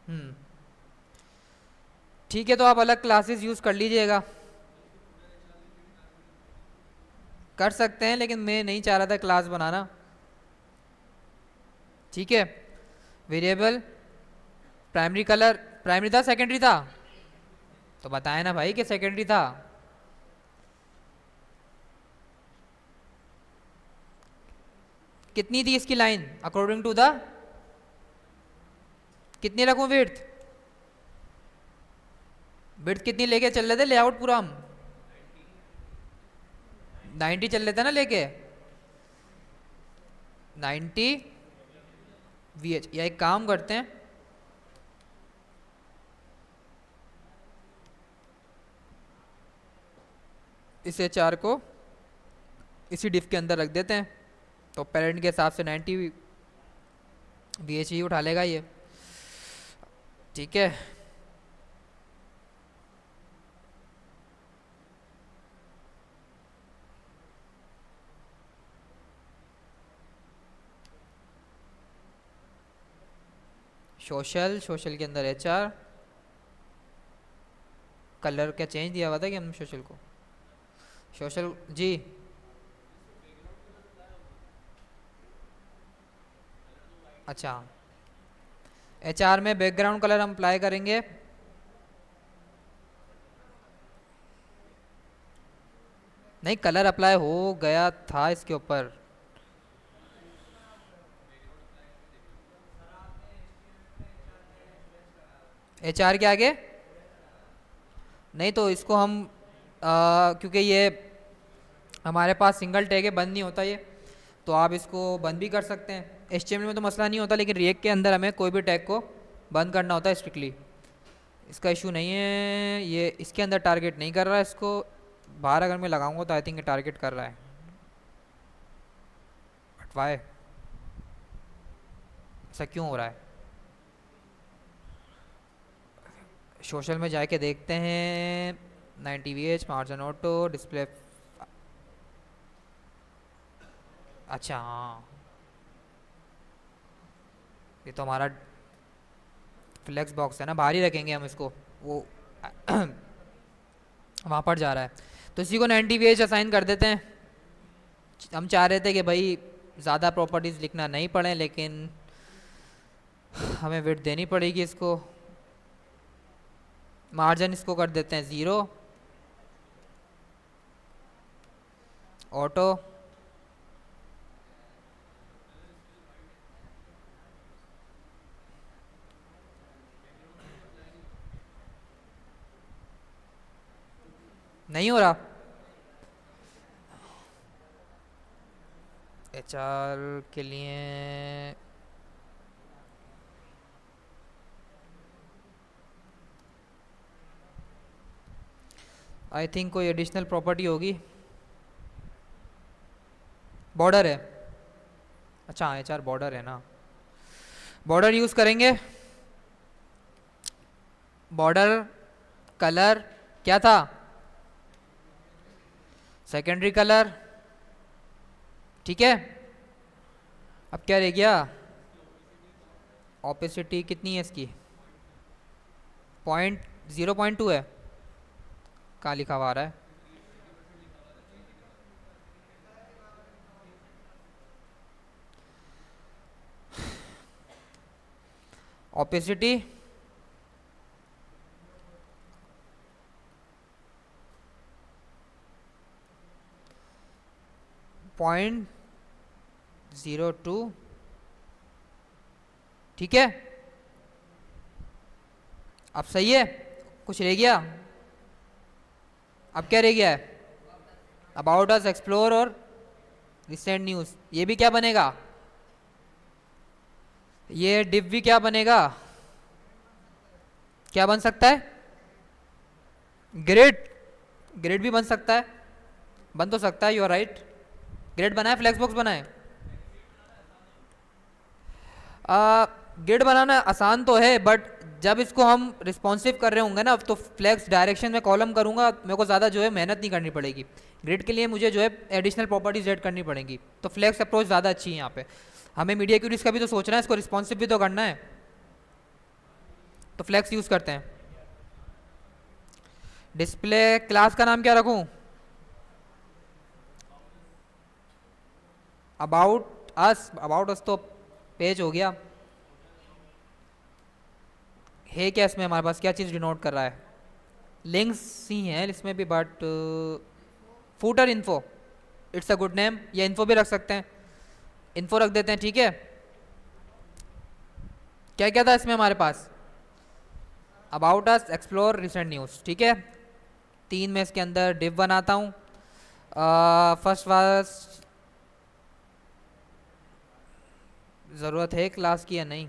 हम्म ठीक है, तो आप अलग क्लासेस यूज़ कर लीजिएगा। कर सकते हैं, लेकिन मैं नहीं चाह रहा था क्लास बनाना। ठीक है। वेरिएबल प्राइमरी कलर, प्राइमरी था सेकेंडरी था? तो बताया ना भाई कि सेकेंडरी था। कितनी थी इसकी लाइन अकॉर्डिंग टू द, कितनी रखूं विड्थ? विड्थ कितनी लेके चल रहे थे लेआउट पूरा हम? 90 चल रहे थे ना लेके। 90 VH, या एक काम करते हैं, इस HR को इसी डिफ के अंदर रख देते हैं, तो पेरेंट के हिसाब से 90 VH ही उठा लेगा ये। ठीक है। सोशल, सोशल के अंदर HR। कलर क्या चेंज दिया हुआ था कि हमने सोशल को? सोशल जी। अच्छा, HR में बैकग्राउंड कलर हम अप्लाई करेंगे। नहीं, कलर अप्लाई हो गया था इसके ऊपर। HR के आगे? नहीं तो इसको हम क्योंकि ये हमारे पास सिंगल टैग है, बंद नहीं होता ये, तो आप इसको बंद भी कर सकते हैं। HTML में तो मसला नहीं होता, लेकिन रिएक्ट के अंदर हमें कोई भी टैग को बंद करना होता है स्ट्रिक्टली। इसका इशू नहीं है, ये इसके अंदर टारगेट नहीं कर रहा है इसको। बाहर अगर मैं लगाऊंगा तो आई थिंक टारगेट कर रहा है। बट वाई, ऐसा क्यों हो रहा है? सोशल में जाके देखते हैं। 90 VH मार्जिन ऑटो डिस्प्ले। अच्छा हाँ, ये तो हमारा फ्लेक्स बॉक्स है ना, बाहर ही रखेंगे हम इसको, वो वहाँ पर जा रहा है। तो इसी को 90 VH असाइन कर देते हैं। हम चाह रहे थे कि भाई ज़्यादा प्रॉपर्टीज़ लिखना नहीं पड़े, लेकिन हमें वेट देनी पड़ेगी इसको। मार्जिन इसको कर देते हैं 0। ऑटो नहीं हो रहा। HR के लिए आई थिंक कोई एडिशनल प्रॉपर्टी होगी। बॉर्डर है। अच्छा हाँ, HR बॉर्डर है ना, बॉर्डर यूज़ करेंगे। बॉर्डर कलर क्या था? Secondary colour. ठीक है। अब क्या रह गया? ऑपेसिटी कितनी है इसकी? 0.2 है। कहाँ लिखा हुआ आ रहा है? ऑपेसिटी 0.02। ठीक है। अब सही है? कुछ रह गया? अब क्या रह गया है? अबाउट अस, एक्सप्लोर और रिसेंट न्यूज़। ये भी क्या बनेगा? ये डिव भी क्या बनेगा? क्या बन सकता है? ग्रिड। ग्रिड भी बन सकता है, बन तो सकता है, यू आर राइट। ग्रिड बनाए, फ्लेक्स बॉक्स बनाए। ग्रिड बनाना आसान तो है, बट जब इसको हम रिस्पॉन्सिव कर रहे होंगे ना, तो फ्लेक्स डायरेक्शन में कॉलम करूंगा, मेरे को ज़्यादा जो है मेहनत नहीं करनी पड़ेगी। ग्रिड के लिए मुझे जो है एडिशनल प्रॉपर्टीज ऐड करनी पड़ेंगी, तो फ्लेक्स अप्रोच ज़्यादा अच्छी है यहाँ पे। हमें मीडिया क्यूरीज का भी तो सोचना है, इसको रिस्पॉन्सिव भी तो करना है, तो फ्लेक्स यूज़ करते हैं। डिस्प्ले क्लास का नाम क्या रखूँ? अबाउट अस तो पेज हो गया। है क्या इसमें हमारे पास, क्या चीज़ डिनोट कर रहा है? लिंक्स ही हैं इसमें भी, but footer info, it's a good name, या इन्फो भी रख सकते हैं, इन्फो रख देते हैं, ठीक है। क्या क्या था इसमें हमारे पास? About us, explore, recent news, ठीक है। 3 में इसके अंदर डिव बनाता हूँ। फर्स्ट वास ज़रूरत है क्लास की या नहीं?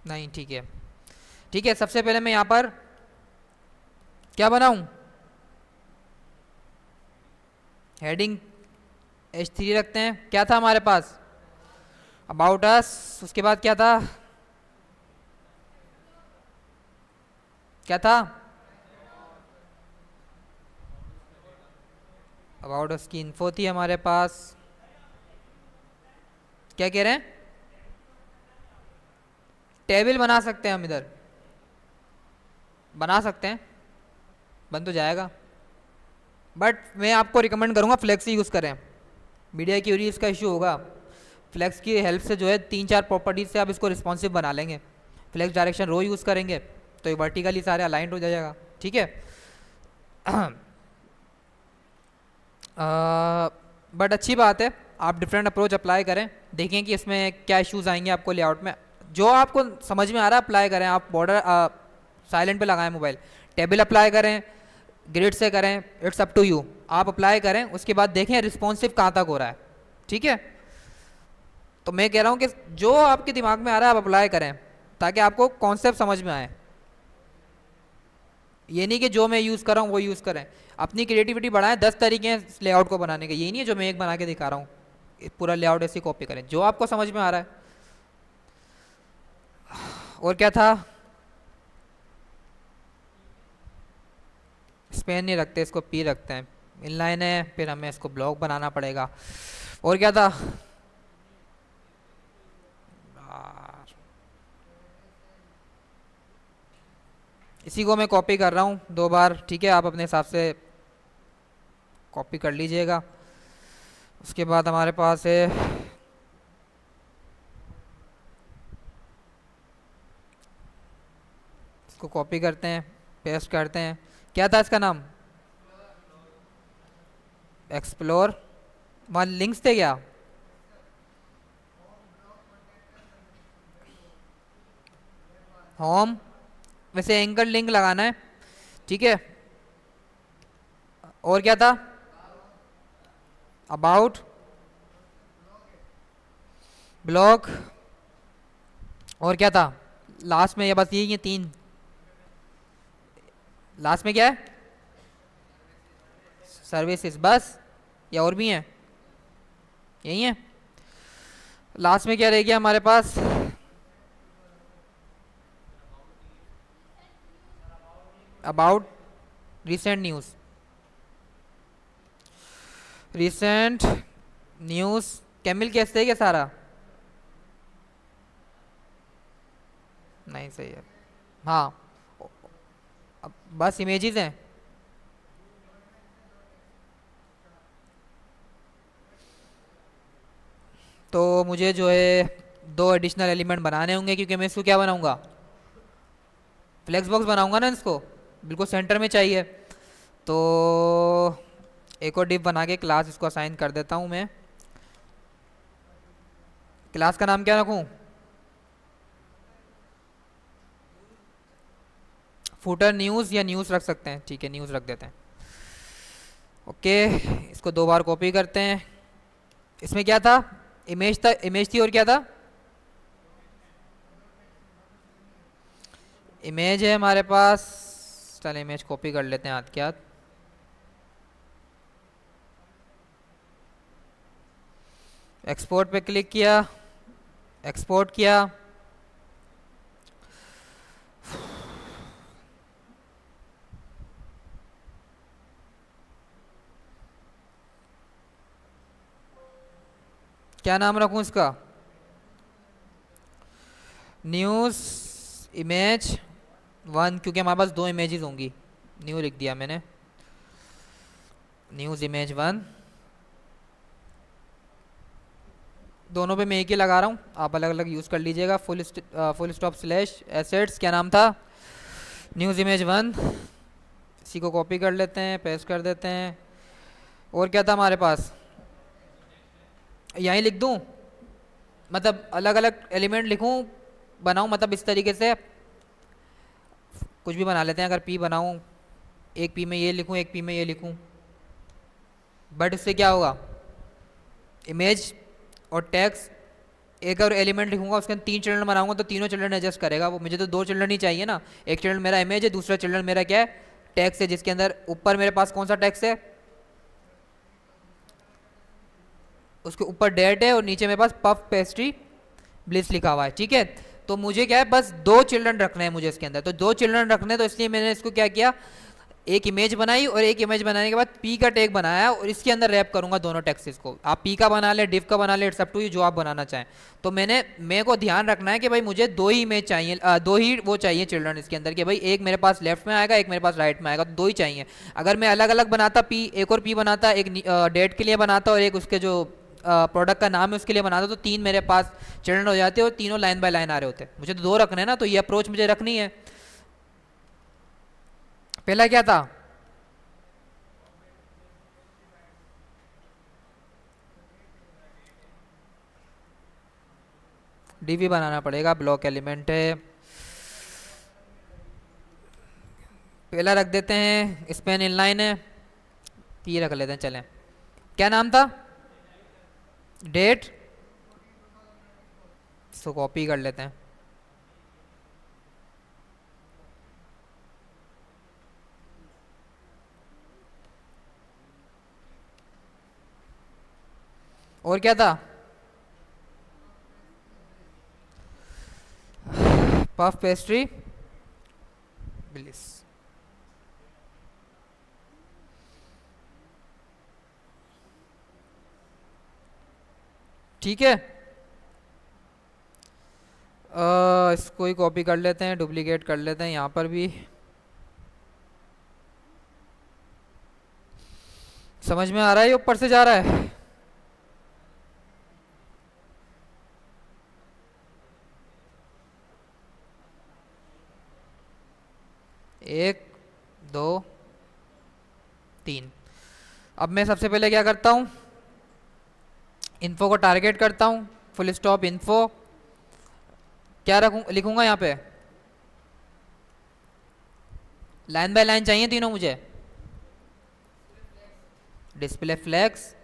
नहीं, ठीक है, ठीक है। सबसे पहले मैं यहाँ पर क्या बनाऊँ? हेडिंग H3 रखते हैं। क्या था हमारे पास? अबाउट अस, उसके बाद क्या था? क्या था? अबाउट अस की इन्फो थी हमारे पास। क्या कह रहे हैं? टेबल बना सकते हैं हम, इधर बना सकते हैं, बन तो जाएगा, बट मैं आपको रिकमेंड करूंगा फ्लेक्स ही यूज़ करें। मीडिया क्यूरीज का इशू होगा, फ्लेक्स की हेल्प से जो है 3-4 प्रॉपर्टीज से आप इसको रिस्पॉन्सिव बना लेंगे। फ्लेक्स डायरेक्शन रो यूज़ करेंगे तो ये वर्टिकली सारे अलाइंड हो जाएगा, ठीक है। बट अच्छी बात है, आप डिफरेंट अप्रोच अप्लाई करें, देखें कि इसमें क्या इश्यूज आएंगे आपको लेआउट में। जो आपको समझ में आ रहा है अप्लाई करें। आप बॉर्डर साइलेंट पे लगाएं मोबाइल, टेबल अप्लाई करें, ग्रिड से करें, इट्स अप टू यू। आप अप्लाई करें, उसके बाद देखें रिस्पॉन्सिव कहाँ तक हो रहा है, ठीक है। तो मैं कह रहा हूँ कि जो आपके दिमाग में आ रहा है आप अप्लाई करें, ताकि आपको कॉन्सेप्ट समझ में आए। ये नहीं कि जो मैं यूज़ कर रहा हूँ वो यूज़ करें, अपनी क्रिएटिविटी बढ़ाएं। 10 तरीके हैं लेआउट को बनाने के, ये नहीं है जो मैं एक बना के दिखा रहा हूँ पूरा लेआउट ऐसी कॉपी करें, जो आपको समझ में आ रहा है। और क्या था? स्पेन नहीं रखते, इसको पी रखते हैं। इनलाइन है, फिर हमें इसको ब्लॉक बनाना पड़ेगा। और क्या था? इसी को मैं कॉपी कर रहा हूँ 2 बार, ठीक है। आप अपने हिसाब से कॉपी कर लीजिएगा। उसके बाद हमारे पास है इसको कॉपी करते हैं, पेस्ट करते हैं। क्या था इसका नाम? एक्सप्लोर। वहाँ लिंक्स थे क्या? होम, वैसे एंकर लिंक लगाना है, ठीक है। और क्या था? अबाउट, ब्लॉग, और क्या था लास्ट में? ये बस यही है 3। लास्ट में क्या है? सर्विसेज, बस या और भी हैं? यही है। लास्ट में क्या रह गया हमारे पास? About recent news. Recent news कैमिल कैसे है क्या सारा? नहीं, सही है। हाँ, अब बस इमेजेस हैं। तो मुझे जो है 2 एडिशनल एलिमेंट बनाने होंगे, क्योंकि मैं इसको क्या बनाऊंगा? फ्लेक्स बॉक्स बनाऊंगा ना, इसको बिल्कुल सेंटर में चाहिए। तो एक और डिव बना के क्लास इसको असाइन कर देता हूँ मैं। क्लास का नाम क्या रखूँ? फुटर न्यूज़ या न्यूज़ रख सकते हैं, ठीक है, न्यूज़ रख देते हैं। ओके, इसको 2 बार कॉपी करते हैं। इसमें क्या था? इमेज था, इमेज थी, और क्या था? इमेज है हमारे पास, चल इमेज कॉपी कर लेते हैं हाथ के हाथ। एक्सपोर्ट पे क्लिक किया, एक्सपोर्ट किया, क्या नाम रखूं इसका, न्यूज़ इमेज 1, क्योंकि हमारे पास 2 इमेजेस होंगी। न्यू लिख दिया मैंने, न्यूज़ इमेज 1। दोनों पे मैं एक ही लगा रहा हूँ, आप अलग अलग यूज़ कर लीजिएगा। फुल स्टॉप स्लैश एसेट्स, क्या नाम था, न्यूज़ इमेज 1। इसी को कॉपी कर लेते हैं, पेस्ट कर देते हैं। और क्या था हमारे पास, यहीं लिख दूँ, मतलब अलग अलग एलिमेंट लिखूँ, बनाऊँ, मतलब इस तरीके से कुछ भी बना लेते हैं। अगर पी बनाऊँ, एक पी में ये लिखूँ, एक पी में ये लिखूँ, बट इससे क्या होगा, इमेज और टेक्स्ट, एक और एलिमेंट लिखूंगा उसके अंदर 3 चिल्ड्रन बनाऊंगा तो तीनों चिल्ड्रन एडजस्ट करेगा वो। मुझे तो 2 चिल्ड्रन ही चाहिए ना, एक चिल्ड्रन मेरा इमेज है, दूसरा चिल्ड्रन मेरा क्या है, टेक्स्ट है, जिसके अंदर ऊपर मेरे पास कौन सा टेक्स्ट है, उसके ऊपर डेट है और नीचे मेरे पास पफ पेस्ट्री ब्लिस लिखा हुआ है। ठीक है, तो मुझे क्या है, बस 2 चिल्ड्रन रखने हैं मुझे इसके अंदर, तो 2 चिल्ड्रन रखने हैं, तो इसलिए मैंने इसको क्या किया, एक इमेज बनाई और एक इमेज बनाने के बाद पी का टैग बनाया और इसके अंदर रैप करूंगा दोनों टेक्सेस को। आप पी का बना ले, डिव का बना ले, इट्स अप टू यू, जो आप बनाना चाहें। तो मेरे को ध्यान रखना है कि भाई मुझे 2 ही इमेज चाहिए, 2 ही वो चाहिए चिल्ड्रन इसके अंदर, कि भाई एक मेरे पास लेफ्ट में आएगा, एक मेरे पास राइट में आएगा, तो 2 ही चाहिए। अगर मैं अलग अलग बनाता पी, एक और पी बनाता, एक डेट के लिए बनाता और एक उसके जो प्रोडक्ट का नाम है उसके लिए बनाता, तो 3 मेरे पास चिल्ड्रन हो जाते और तीनों लाइन बाय लाइन आ रहे होते। मुझे तो 2 रखने हैं ना, तो ये अप्रोच मुझे रखनी है। पहला क्या था, डीवी बनाना पड़ेगा, ब्लॉक एलिमेंट है। पहला रख देते हैं स्पेन इनलाइन है, पी रख लेते हैं, चलें। क्या नाम था, डेट, इसको कॉपी कर लेते हैं। और क्या था, पफ पेस्ट्री ब्लिस। ठीक है, इसको ही कॉपी कर लेते हैं, डुप्लीकेट कर लेते हैं यहाँ पर भी। समझ में आ रहा है, ये ऊपर से जा रहा है। एक, दो, 3। अब मैं सबसे पहले क्या करता हूँ, इन्फो को टारगेट करता हूँ, फुल स्टॉप इन्फो, क्या रखूँ, लिखूंगा यहाँ पे, लाइन बाय लाइन चाहिए तीनों मुझे, डिस्प्ले फ्लैग्स,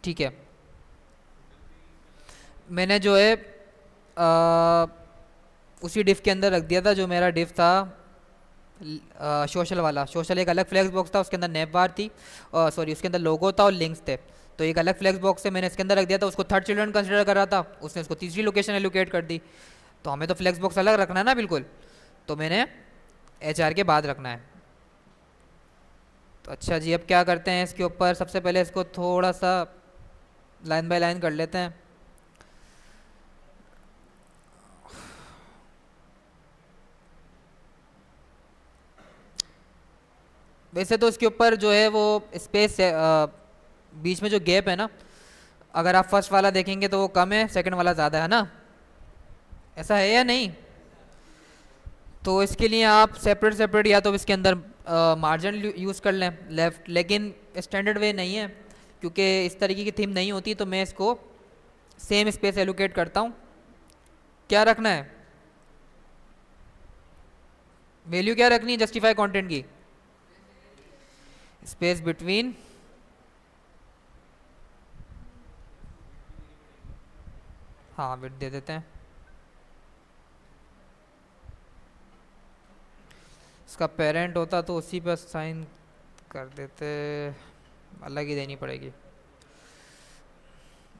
ठीक है। मैंने जो है उसी डिफ के अंदर रख दिया था, जो मेरा डिफ था सोशल वाला। सोशल एक अलग फ्लैक्स बॉक्स था, उसके अंदर नेप बार थी, सॉरी उसके अंदर लोगो था और लिंक्स थे। तो एक अलग फ्लैक्स बॉक्स से मैंने इसके अंदर रख दिया था, उसको थर्ड चिल्ड्रन कंसिडर कर रहा था, उसने उसको तीसरी लोकेशन एलोकेट कर दी। तो हमें तो फ्लैक्स बॉक्स अलग रखना है ना, बिल्कुल, तो मैंने HR के बाद रखना है। तो अच्छा जी, अब क्या करते हैं, इसके ऊपर सबसे पहले इसको थोड़ा सा लाइन बाय लाइन कर लेते हैं। वैसे तो इसके ऊपर जो है वो स्पेस है, बीच में जो गैप है ना, अगर आप फर्स्ट वाला देखेंगे तो वो कम है, सेकंड वाला ज़्यादा है ना, ऐसा है या नहीं? तो इसके लिए आप सेपरेट सेपरेट या तो इसके अंदर मार्जिन यूज़ कर लें लेफ़्ट, लेकिन स्टैंडर्ड वे नहीं है क्योंकि इस तरीके की थीम नहीं होती, तो मैं इसको सेम स्पेस एलोकेट करता हूँ। क्या रखना है वैल्यू, क्या रखनी है जस्टिफाई कंटेंट की? स्पेस बिटवीन, हाँ विड्थ दे देते हैं। इसका पेरेंट होता तो उसी पर साइन कर देते, अलग ही देनी पड़ेगी,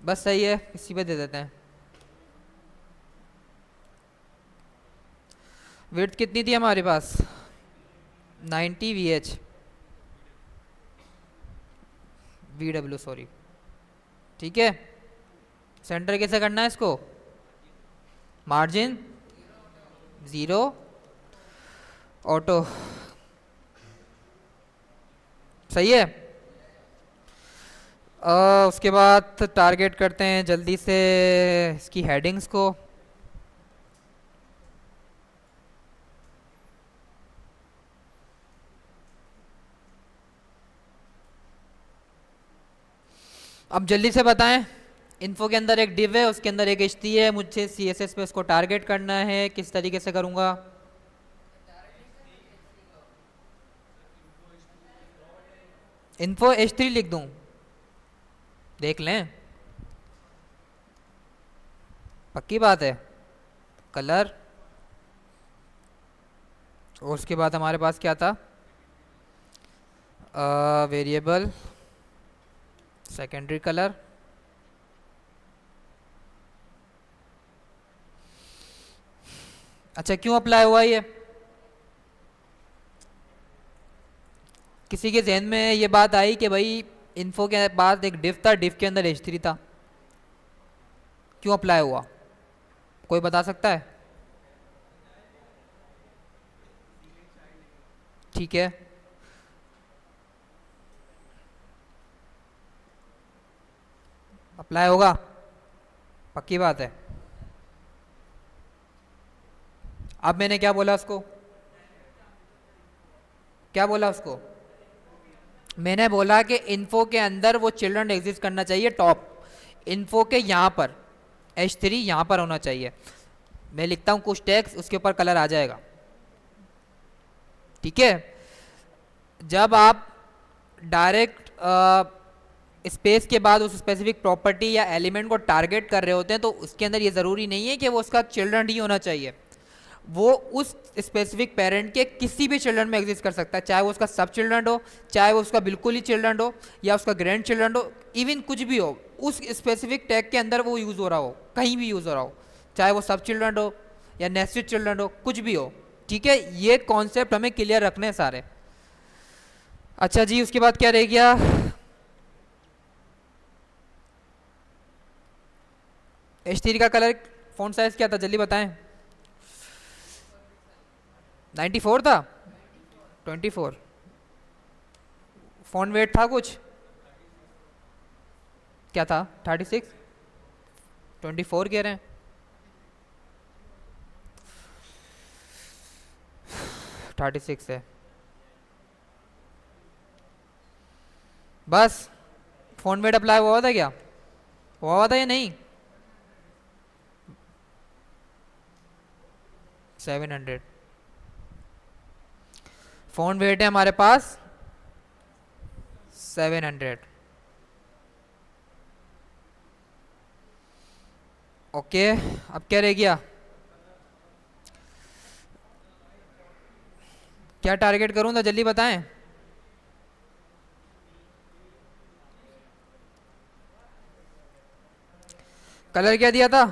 बस सही है इसी पे दे देते हैं। विड्थ कितनी थी हमारे पास? 90 VW सॉरी, ठीक है। सेंटर कैसे करना है इसको? मार्जिन 0 ऑटो, सही है। उसके बाद टारगेट करते हैं जल्दी से इसकी हेडिंग्स को। अब जल्दी से बताएं, इन्फो के अंदर एक डिव है, उसके अंदर एक एचटी है, मुझे सीएसएस पे उसको टारगेट करना है, किस तरीके से करूंगा? इन्फो H3 लिख दूं, देख लें, पक्की बात है। कलर, और उसके बाद हमारे पास क्या था? वेरिएबल सेकेंडरी कलर, अच्छा क्यों अप्लाई हुआ ये? किसी के जहन में ये बात आई कि भाई इन्फो के बाद एक डिव था, डिव के अंदर H3 था, क्यों अप्लाई हुआ? कोई बता सकता है? ठीक है, अप्लाई होगा, पक्की बात है। अब मैंने क्या बोला उसको? क्या बोला उसको? मैंने बोला कि इन्फो के अंदर वो चिल्ड्रन एग्जिस्ट करना चाहिए टॉप, इन्फो के यहाँ पर H3 यहाँ पर होना चाहिए। मैं लिखता हूँ कुछ टेक्स्ट, उसके ऊपर कलर आ जाएगा, ठीक है। जब आप डायरेक्ट स्पेस के बाद उस स्पेसिफिक प्रॉपर्टी या एलिमेंट को टारगेट कर रहे होते हैं तो उसके अंदर ये ज़रूरी नहीं है कि वो उसका चिल्ड्रन ही होना चाहिए, वो उस स्पेसिफिक पेरेंट के किसी भी चिल्ड्रन में एग्जिस्ट कर सकता है, चाहे वो उसका सब चिल्ड्रन हो, चाहे वो उसका बिल्कुल ही चिल्ड्रन हो, या उसका ग्रैंड चिल्ड्रन हो, इवन कुछ भी हो, उस स्पेसिफिक टैग के अंदर वो यूज़ हो रहा हो, कहीं भी यूज़ हो रहा हो, चाहे वो सब चिल्ड्रन हो या नेस्टेड चिल्ड्रन हो, कुछ भी हो, ठीक है। ये कॉन्सेप्ट हमें क्लियर रखने हैं सारे। अच्छा जी, उसके बाद क्या रह गया? H3 का कलर फ़ॉन्ट साइज क्या था, जल्दी बताएं। 94 था, 24। फ़ॉन्ट वेट था कुछ, क्या था? 36, 24 कह रहे हैं, 36 है बस। फ़ॉन्ट वेट अप्लाई हुआ था क्या? हुआ था या नहीं? 700 फ़ॉन्ट वेट है हमारे पास, 700। ओके, अब क्या रह गया? क्या टारगेट करूँ तो जल्दी बताएं। कलर क्या दिया था?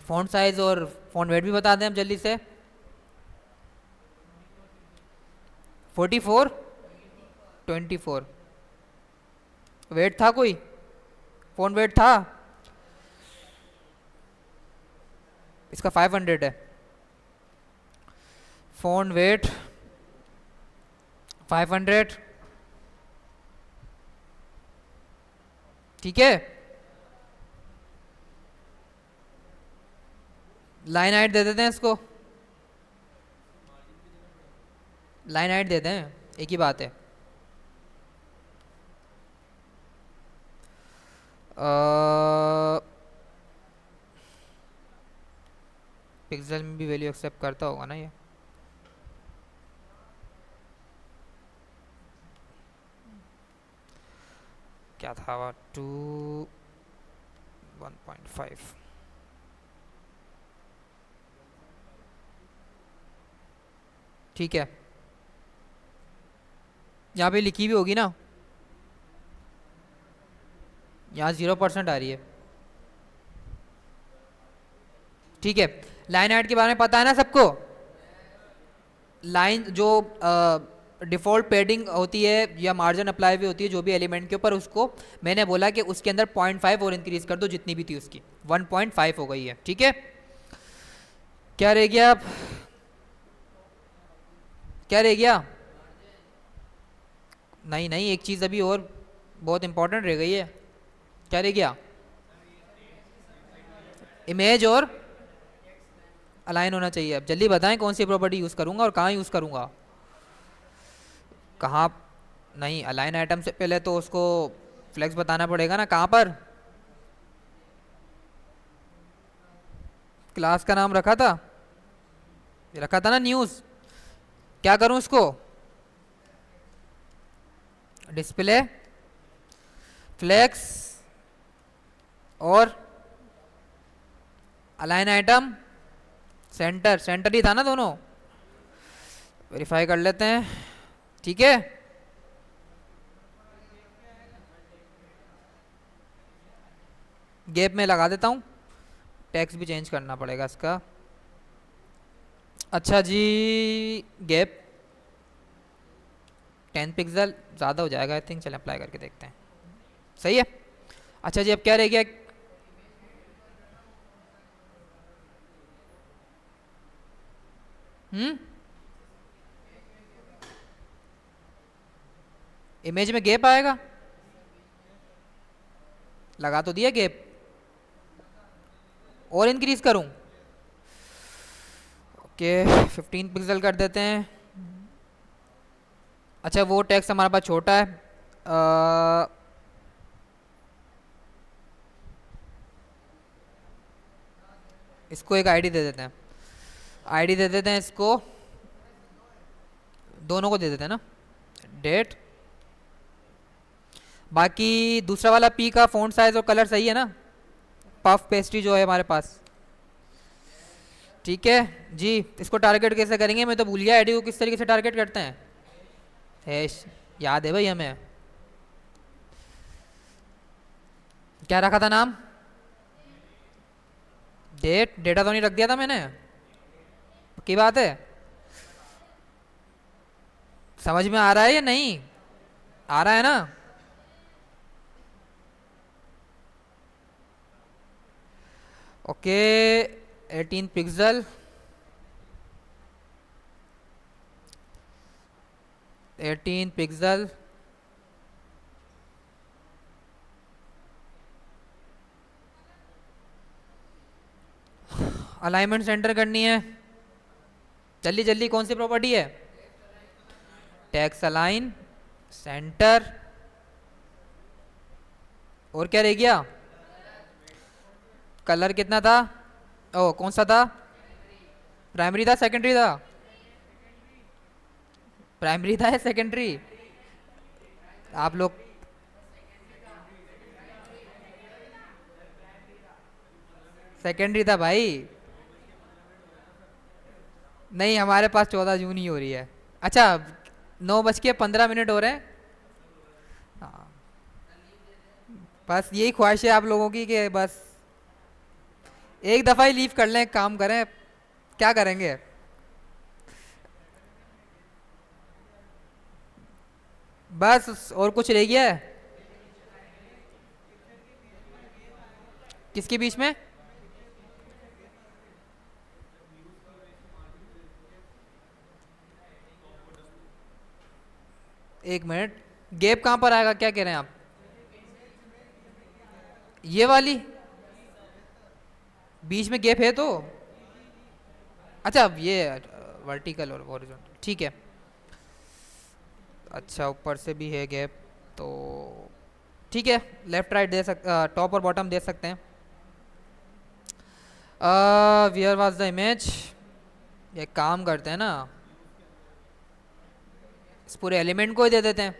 फ़ॉन्ट साइज और फ़ॉन्ट वेट भी बता दें हम जल्दी से। 44, 24। वेट था कोई? फ़ॉन्ट वेट था इसका 500 है। फ़ॉन्ट वेट 500, ठीक है, लाइन हाइट दे देते हैं इसको, लाइन हाइट दे दें, एक ही बात है। पिक्सल में भी वैल्यू एक्सेप्ट करता होगा ना ये। क्या था, 1.5। ठीक है, यहाँ पे लिखी भी होगी ना, यहाँ 0% आ रही है। ठीक है, लाइन हाइट के बारे में पता है ना सबको। लाइन जो डिफ़ॉल्ट पेडिंग होती है या मार्जिन अप्लाई भी होती है जो भी एलिमेंट के ऊपर, उसको मैंने बोला कि उसके अंदर 0.5 और इंक्रीज कर दो, जितनी भी थी उसकी 1.5 हो गई है। ठीक है, क्या रह गया अब, क्या रह गया? नहीं नहीं, एक चीज़ अभी और बहुत इंपॉर्टेंट रह गई है। क्या रह गया? इमेज और अलाइन होना चाहिए। अब जल्दी बताएं कौन सी प्रॉपर्टी यूज़ करूंगा और कहाँ यूज़ करूंगा। कहाँ? नहीं, अलाइन आइटम से पहले तो उसको फ्लेक्स बताना पड़ेगा ना, कहाँ पर? क्लास का नाम रखा था, रखा था ना न्यूज़। क्या करूं इसको? डिस्प्ले फ्लेक्स और अलाइन आइटम सेंटर, सेंटर ही था ना दोनों। वेरीफाई कर लेते हैं। ठीक है, गैप में लगा देता हूँ, टेक्स्ट भी चेंज करना पड़ेगा इसका। अच्छा जी, गैप 10 पिक्सल ज़्यादा हो जाएगा आई थिंक, चलें अप्लाई करके देखते हैं। सही है। अच्छा जी, अब क्या रह गया? इमेज में गैप आएगा, लगा तो दिया गैप, और इंक्रीज करूं? ओके, 15 पिक्सल कर देते हैं। अच्छा, वो टेक्स्ट हमारे पास छोटा है, इसको एक आईडी दे देते हैं, आईडी दे देते हैं इसको, दोनों को दे देते हैं ना, डेट। बाकी दूसरा वाला पी का फ़ॉन्ट साइज और कलर सही है ना, पफ पेस्ट्री जो है हमारे पास। ठीक है जी, इसको टारगेट कैसे करेंगे? मैं तो भूल गया आईडी को किस तरीके से टारगेट करते हैं। हैश याद है भाई हमें, क्या रखा था नाम? डेट, डेटा तो नहीं रख दिया था मैंने? की बात है, समझ में आ रहा है या नहीं आ रहा है ना? Okay, 18 pixel, 18 pixel, alignment centre करनी है। जल्दी जल्दी, कौन सी प्रॉपर्टी है? टेक्स्ट अलाइन सेंटर, और क्या रह गया? कलर कितना था? ओ, कौन सा था? प्राइमरी था सेकेंडरी था? प्राइमरी था या सेकेंडरी? आप लोग सेकेंडरी था भाई। नहीं, हमारे पास 14 जून ही हो रही है। अच्छा, 9:15 हो रहे हैं। हाँ, बस यही ख्वाहिश है आप लोगों की कि बस एक दफ़ा ही लीव कर लें, काम करें, क्या करेंगे। बस और कुछ रह गया है? किसके बीच में? एक मिनट, गैप कहाँ पर आएगा, क्या कह रहे हैं आप? ये वाली बीच में गैप है तो, अच्छा ये वर्टिकल और हॉरिजॉन्टल ठीक है। अच्छा ऊपर से भी है गैप, तो ठीक है, लेफ्ट राइट दे सक, टॉप और बॉटम दे सकते हैं। वियर वाज द इमेज, ये काम करते हैं ना, इस पूरे एलिमेंट को ही दे देते हैं,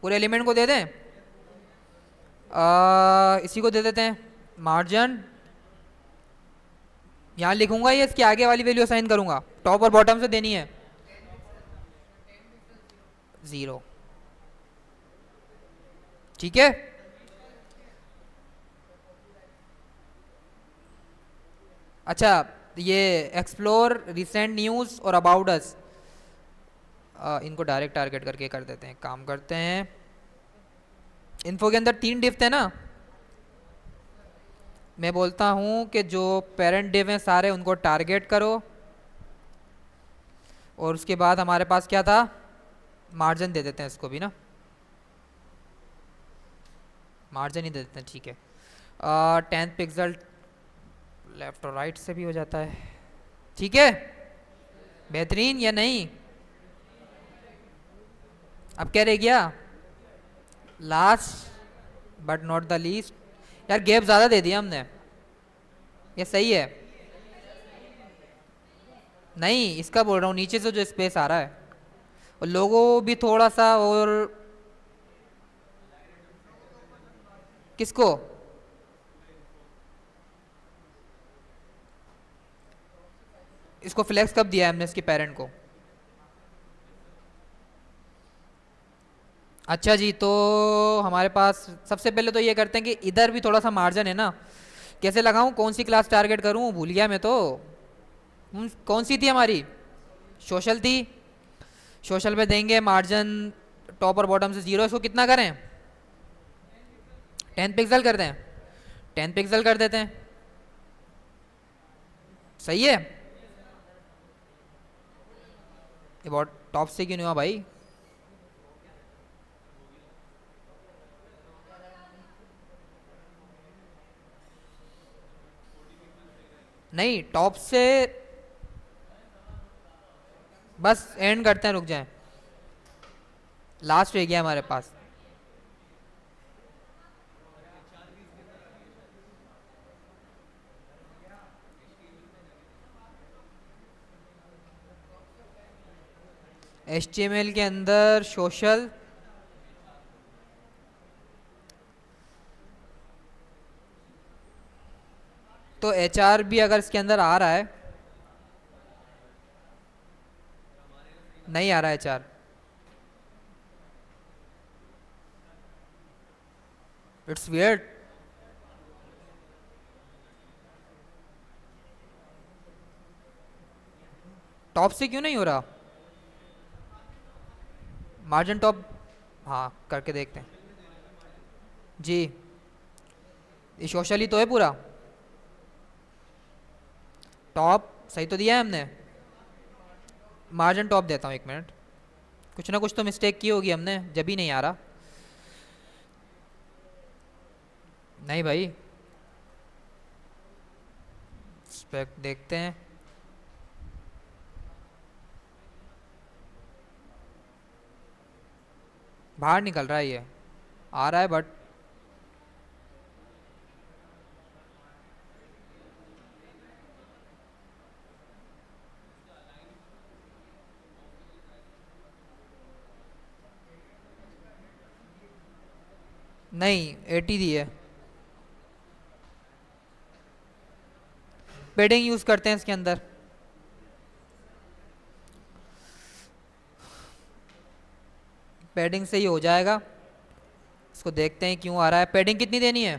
पूरे एलिमेंट को दे दें, इसी को दे देते हैं मार्जिन, यहाँ लिखूंगा ये इसके आगे वाली वैल्यू असाइन करूंगा, टॉप और बॉटम से देनी है 0, ठीक है। अच्छा ये एक्सप्लोर, रिसेंट न्यूज़ और अबाउट अस, इनको डायरेक्ट टारगेट करके कर देते हैं, काम करते हैं। इन्फो के अंदर 3 डिफ थे ना, मैं बोलता हूँ कि जो पेरेंट डिव हैं सारे उनको टारगेट करो, और उसके बाद हमारे पास क्या था, मार्जिन दे देते हैं इसको भी ना, मार्जिन ही दे देते हैं ठीक है। 10 पिक्सल लेफ्ट और राइट से भी हो जाता है, ठीक है, बेहतरीन या नहीं। अब क्या रह गया, last but not the least, यार गैप ज़्यादा दे दिया हमने, ये सही है, नहीं इसका बोल रहा हूँ नीचे से जो स्पेस आ रहा है, और लोगो भी थोड़ा सा, और किसको, इसको फ्लेक्स कब दिया है हमने इसके पेरेंट को, अच्छा जी, तो हमारे पास सबसे पहले तो ये करते हैं कि इधर भी थोड़ा सा मार्जिन है ना, कैसे लगाऊं, कौन सी क्लास टारगेट करूं, भूल गया मैं तो, कौन सी थी हमारी, सोशल थी, सोशल पे देंगे मार्जिन टॉप और बॉटम से 0, इसको कितना करें 10 पिक्सल कर दें, 10 पिक्सल कर देते हैं, सही है। ये बहुत टॉप से क्यों नहीं हुआ भाई, नहीं टॉप से, बस एंड करते हैं, रुक जाएं, लास्ट रह गया हमारे पास, HTML के अंदर सोशल, तो HR भी अगर इसके अंदर आ रहा है, नहीं आ रहा है HR, इट्स वियर्ड, टॉप से क्यों नहीं हो रहा, मार्जिन टॉप, हाँ करके देखते हैं जी, ये सोशल ही तो है पूरा, टॉप सही तो दिया है हमने, मार्जिन टॉप देता हूँ, 1 मिनट, कुछ ना कुछ तो मिस्टेक की होगी हमने, जब ही नहीं आ रहा, नहीं भाई स्पेक देखते हैं, बाहर निकल रहा है, ये आ रहा है बट नहीं, 80 दी है, पेडिंग यूज करते हैं इसके अंदर, पेडिंग से ही हो जाएगा, इसको देखते हैं क्यों आ रहा है, पेडिंग कितनी देनी है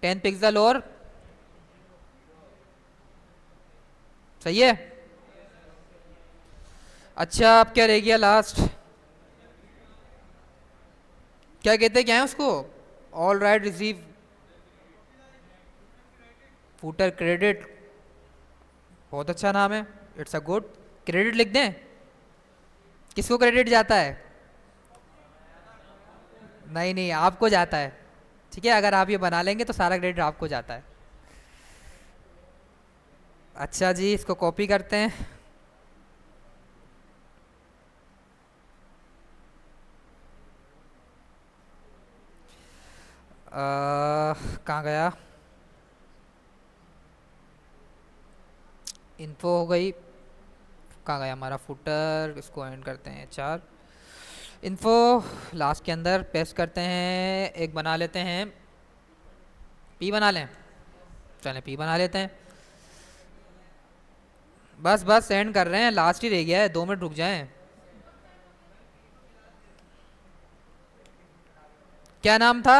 10 पिक्सल, और सही है। अच्छा अब क्या रह गया लास्ट, क्या कहते हैं, क्या है उसको, all right receive footer credit, बहुत अच्छा नाम है, इट्स अ गुड, क्रेडिट लिख दें, किसको क्रेडिट जाता है, नहीं नहीं आपको जाता है, ठीक है, अगर आप ये बना लेंगे तो सारा क्रेडिट आपको जाता है। अच्छा जी, इसको कॉपी करते हैं। कहाँ गया, इन्फो हो गई, कहाँ गया हमारा फुटर, इसको एंड करते हैं चार, इन्फो लास्ट के अंदर पेस्ट करते हैं, एक बना लेते हैं, पी बना लें, चलें पी बना लेते हैं। बस बस सेंड कर रहे हैं, लास्ट ही रह गया है, 2 मिनट रुक जाएं। क्या नाम था,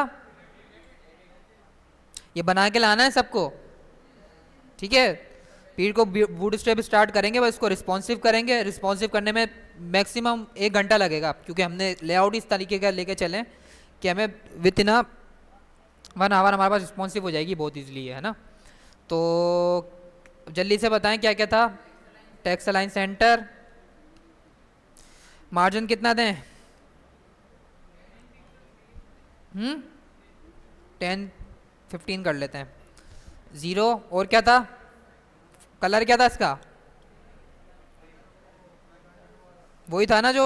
ये बना के लाना है सबको, ठीक है। पीर को बूट स्ट्रैप स्टार्ट करेंगे, बस इसको रिस्पॉन्सिव करेंगे, रिस्पॉन्सिव करने में मैक्सिमम 1 घंटा लगेगा, क्योंकि हमने लेआउट इस तरीके का लेके चलें कि हमें विथ इन 1 आवर हमारे पास रिस्पॉन्सिव हो जाएगी बहुत ईजिली, है ना। तो जल्दी से बताएं क्या क्या था। टेक्स्ट अलाइन सेंटर, मार्जिन कितना दें, 10-15 कर लेते हैं, 0, और क्या था, कलर क्या था इसका, वही था ना जो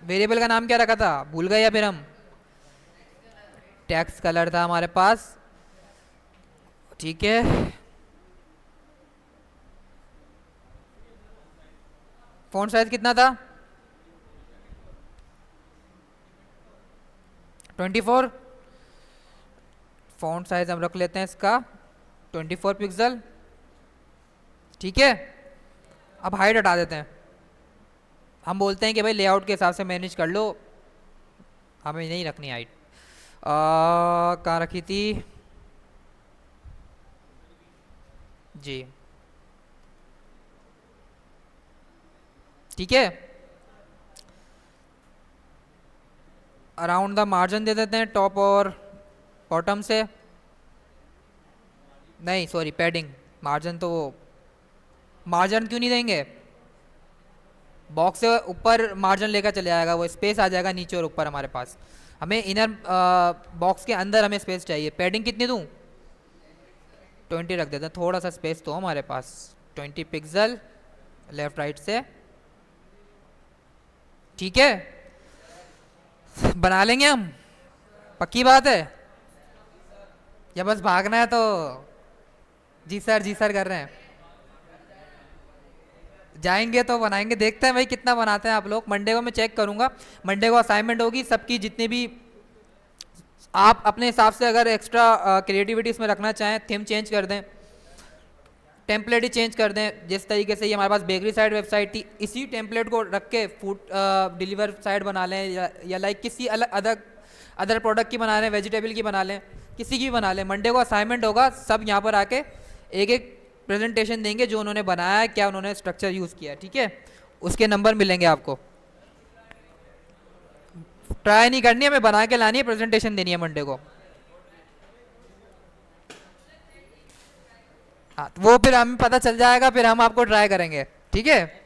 वेरिएबल का नाम क्या रखा था, भूल गए या फिर हम, टेक्स्ट कलर था हमारे पास, ठीक है। फॉन्ट साइज कितना था, 24, फॉन्ट साइज हम रख लेते हैं इसका 24 पिक्सल, ठीक है। अब हाइट हटा देते हैं, हम बोलते हैं कि भाई लेआउट के हिसाब से मैनेज कर लो, हमें नहीं रखनी हाइट। कहाँ रखी थी जी, ठीक है। अराउंड द मार्जिन दे देते हैं टॉप और बॉटम से, नहीं सॉरी पैडिंग, मार्जिन तो मार्जिन क्यों नहीं देंगे, बॉक्स से ऊपर मार्जिन लेकर चले जाएगा, वो स्पेस आ जाएगा नीचे और ऊपर हमारे पास, हमें इनर बॉक्स के अंदर हमें स्पेस चाहिए। पैडिंग कितनी दूँ, 20 रख देते हैं, थोड़ा सा स्पेस तो हमारे पास, 20 पिक्सल लेफ्ट राइट से, ठीक है। बना लेंगे हम, पक्की बात है, या बस भागना है तो, जी सर जी सर कर रहे हैं, जाएंगे तो बनाएंगे, देखते हैं भाई कितना बनाते हैं आप लोग। मंडे को मैं चेक करूंगा, मंडे को असाइनमेंट होगी सबकी, जितने भी आप अपने हिसाब से अगर एक्स्ट्रा क्रिएटिविटी इसमें रखना चाहें, थीम चेंज कर दें, टेम्पलेट ही चेंज कर दें। जिस तरीके से ये हमारे पास बेकरी साइड वेबसाइट थी, इसी टेम्पलेट को रख के फूड डिलीवर साइड बना लें, या लाइक किसी अलग अदर प्रोडक्ट की बना लें, वेजिटेबल की बना लें, किसी की भी बना लें। मंडे को असाइनमेंट होगा, सब यहाँ पर आके एक एक प्रेजेंटेशन देंगे जो उन्होंने बनाया है, क्या उन्होंने स्ट्रक्चर यूज़ किया है, ठीक है। उसके नंबर मिलेंगे आपको, ट्राई नहीं करनी है, हमें बना के लानी है, प्रेजेंटेशन देनी है मंडे को। हाँ, वो फिर हमें पता चल जाएगा, फिर हम आपको ट्राई करेंगे, ठीक है।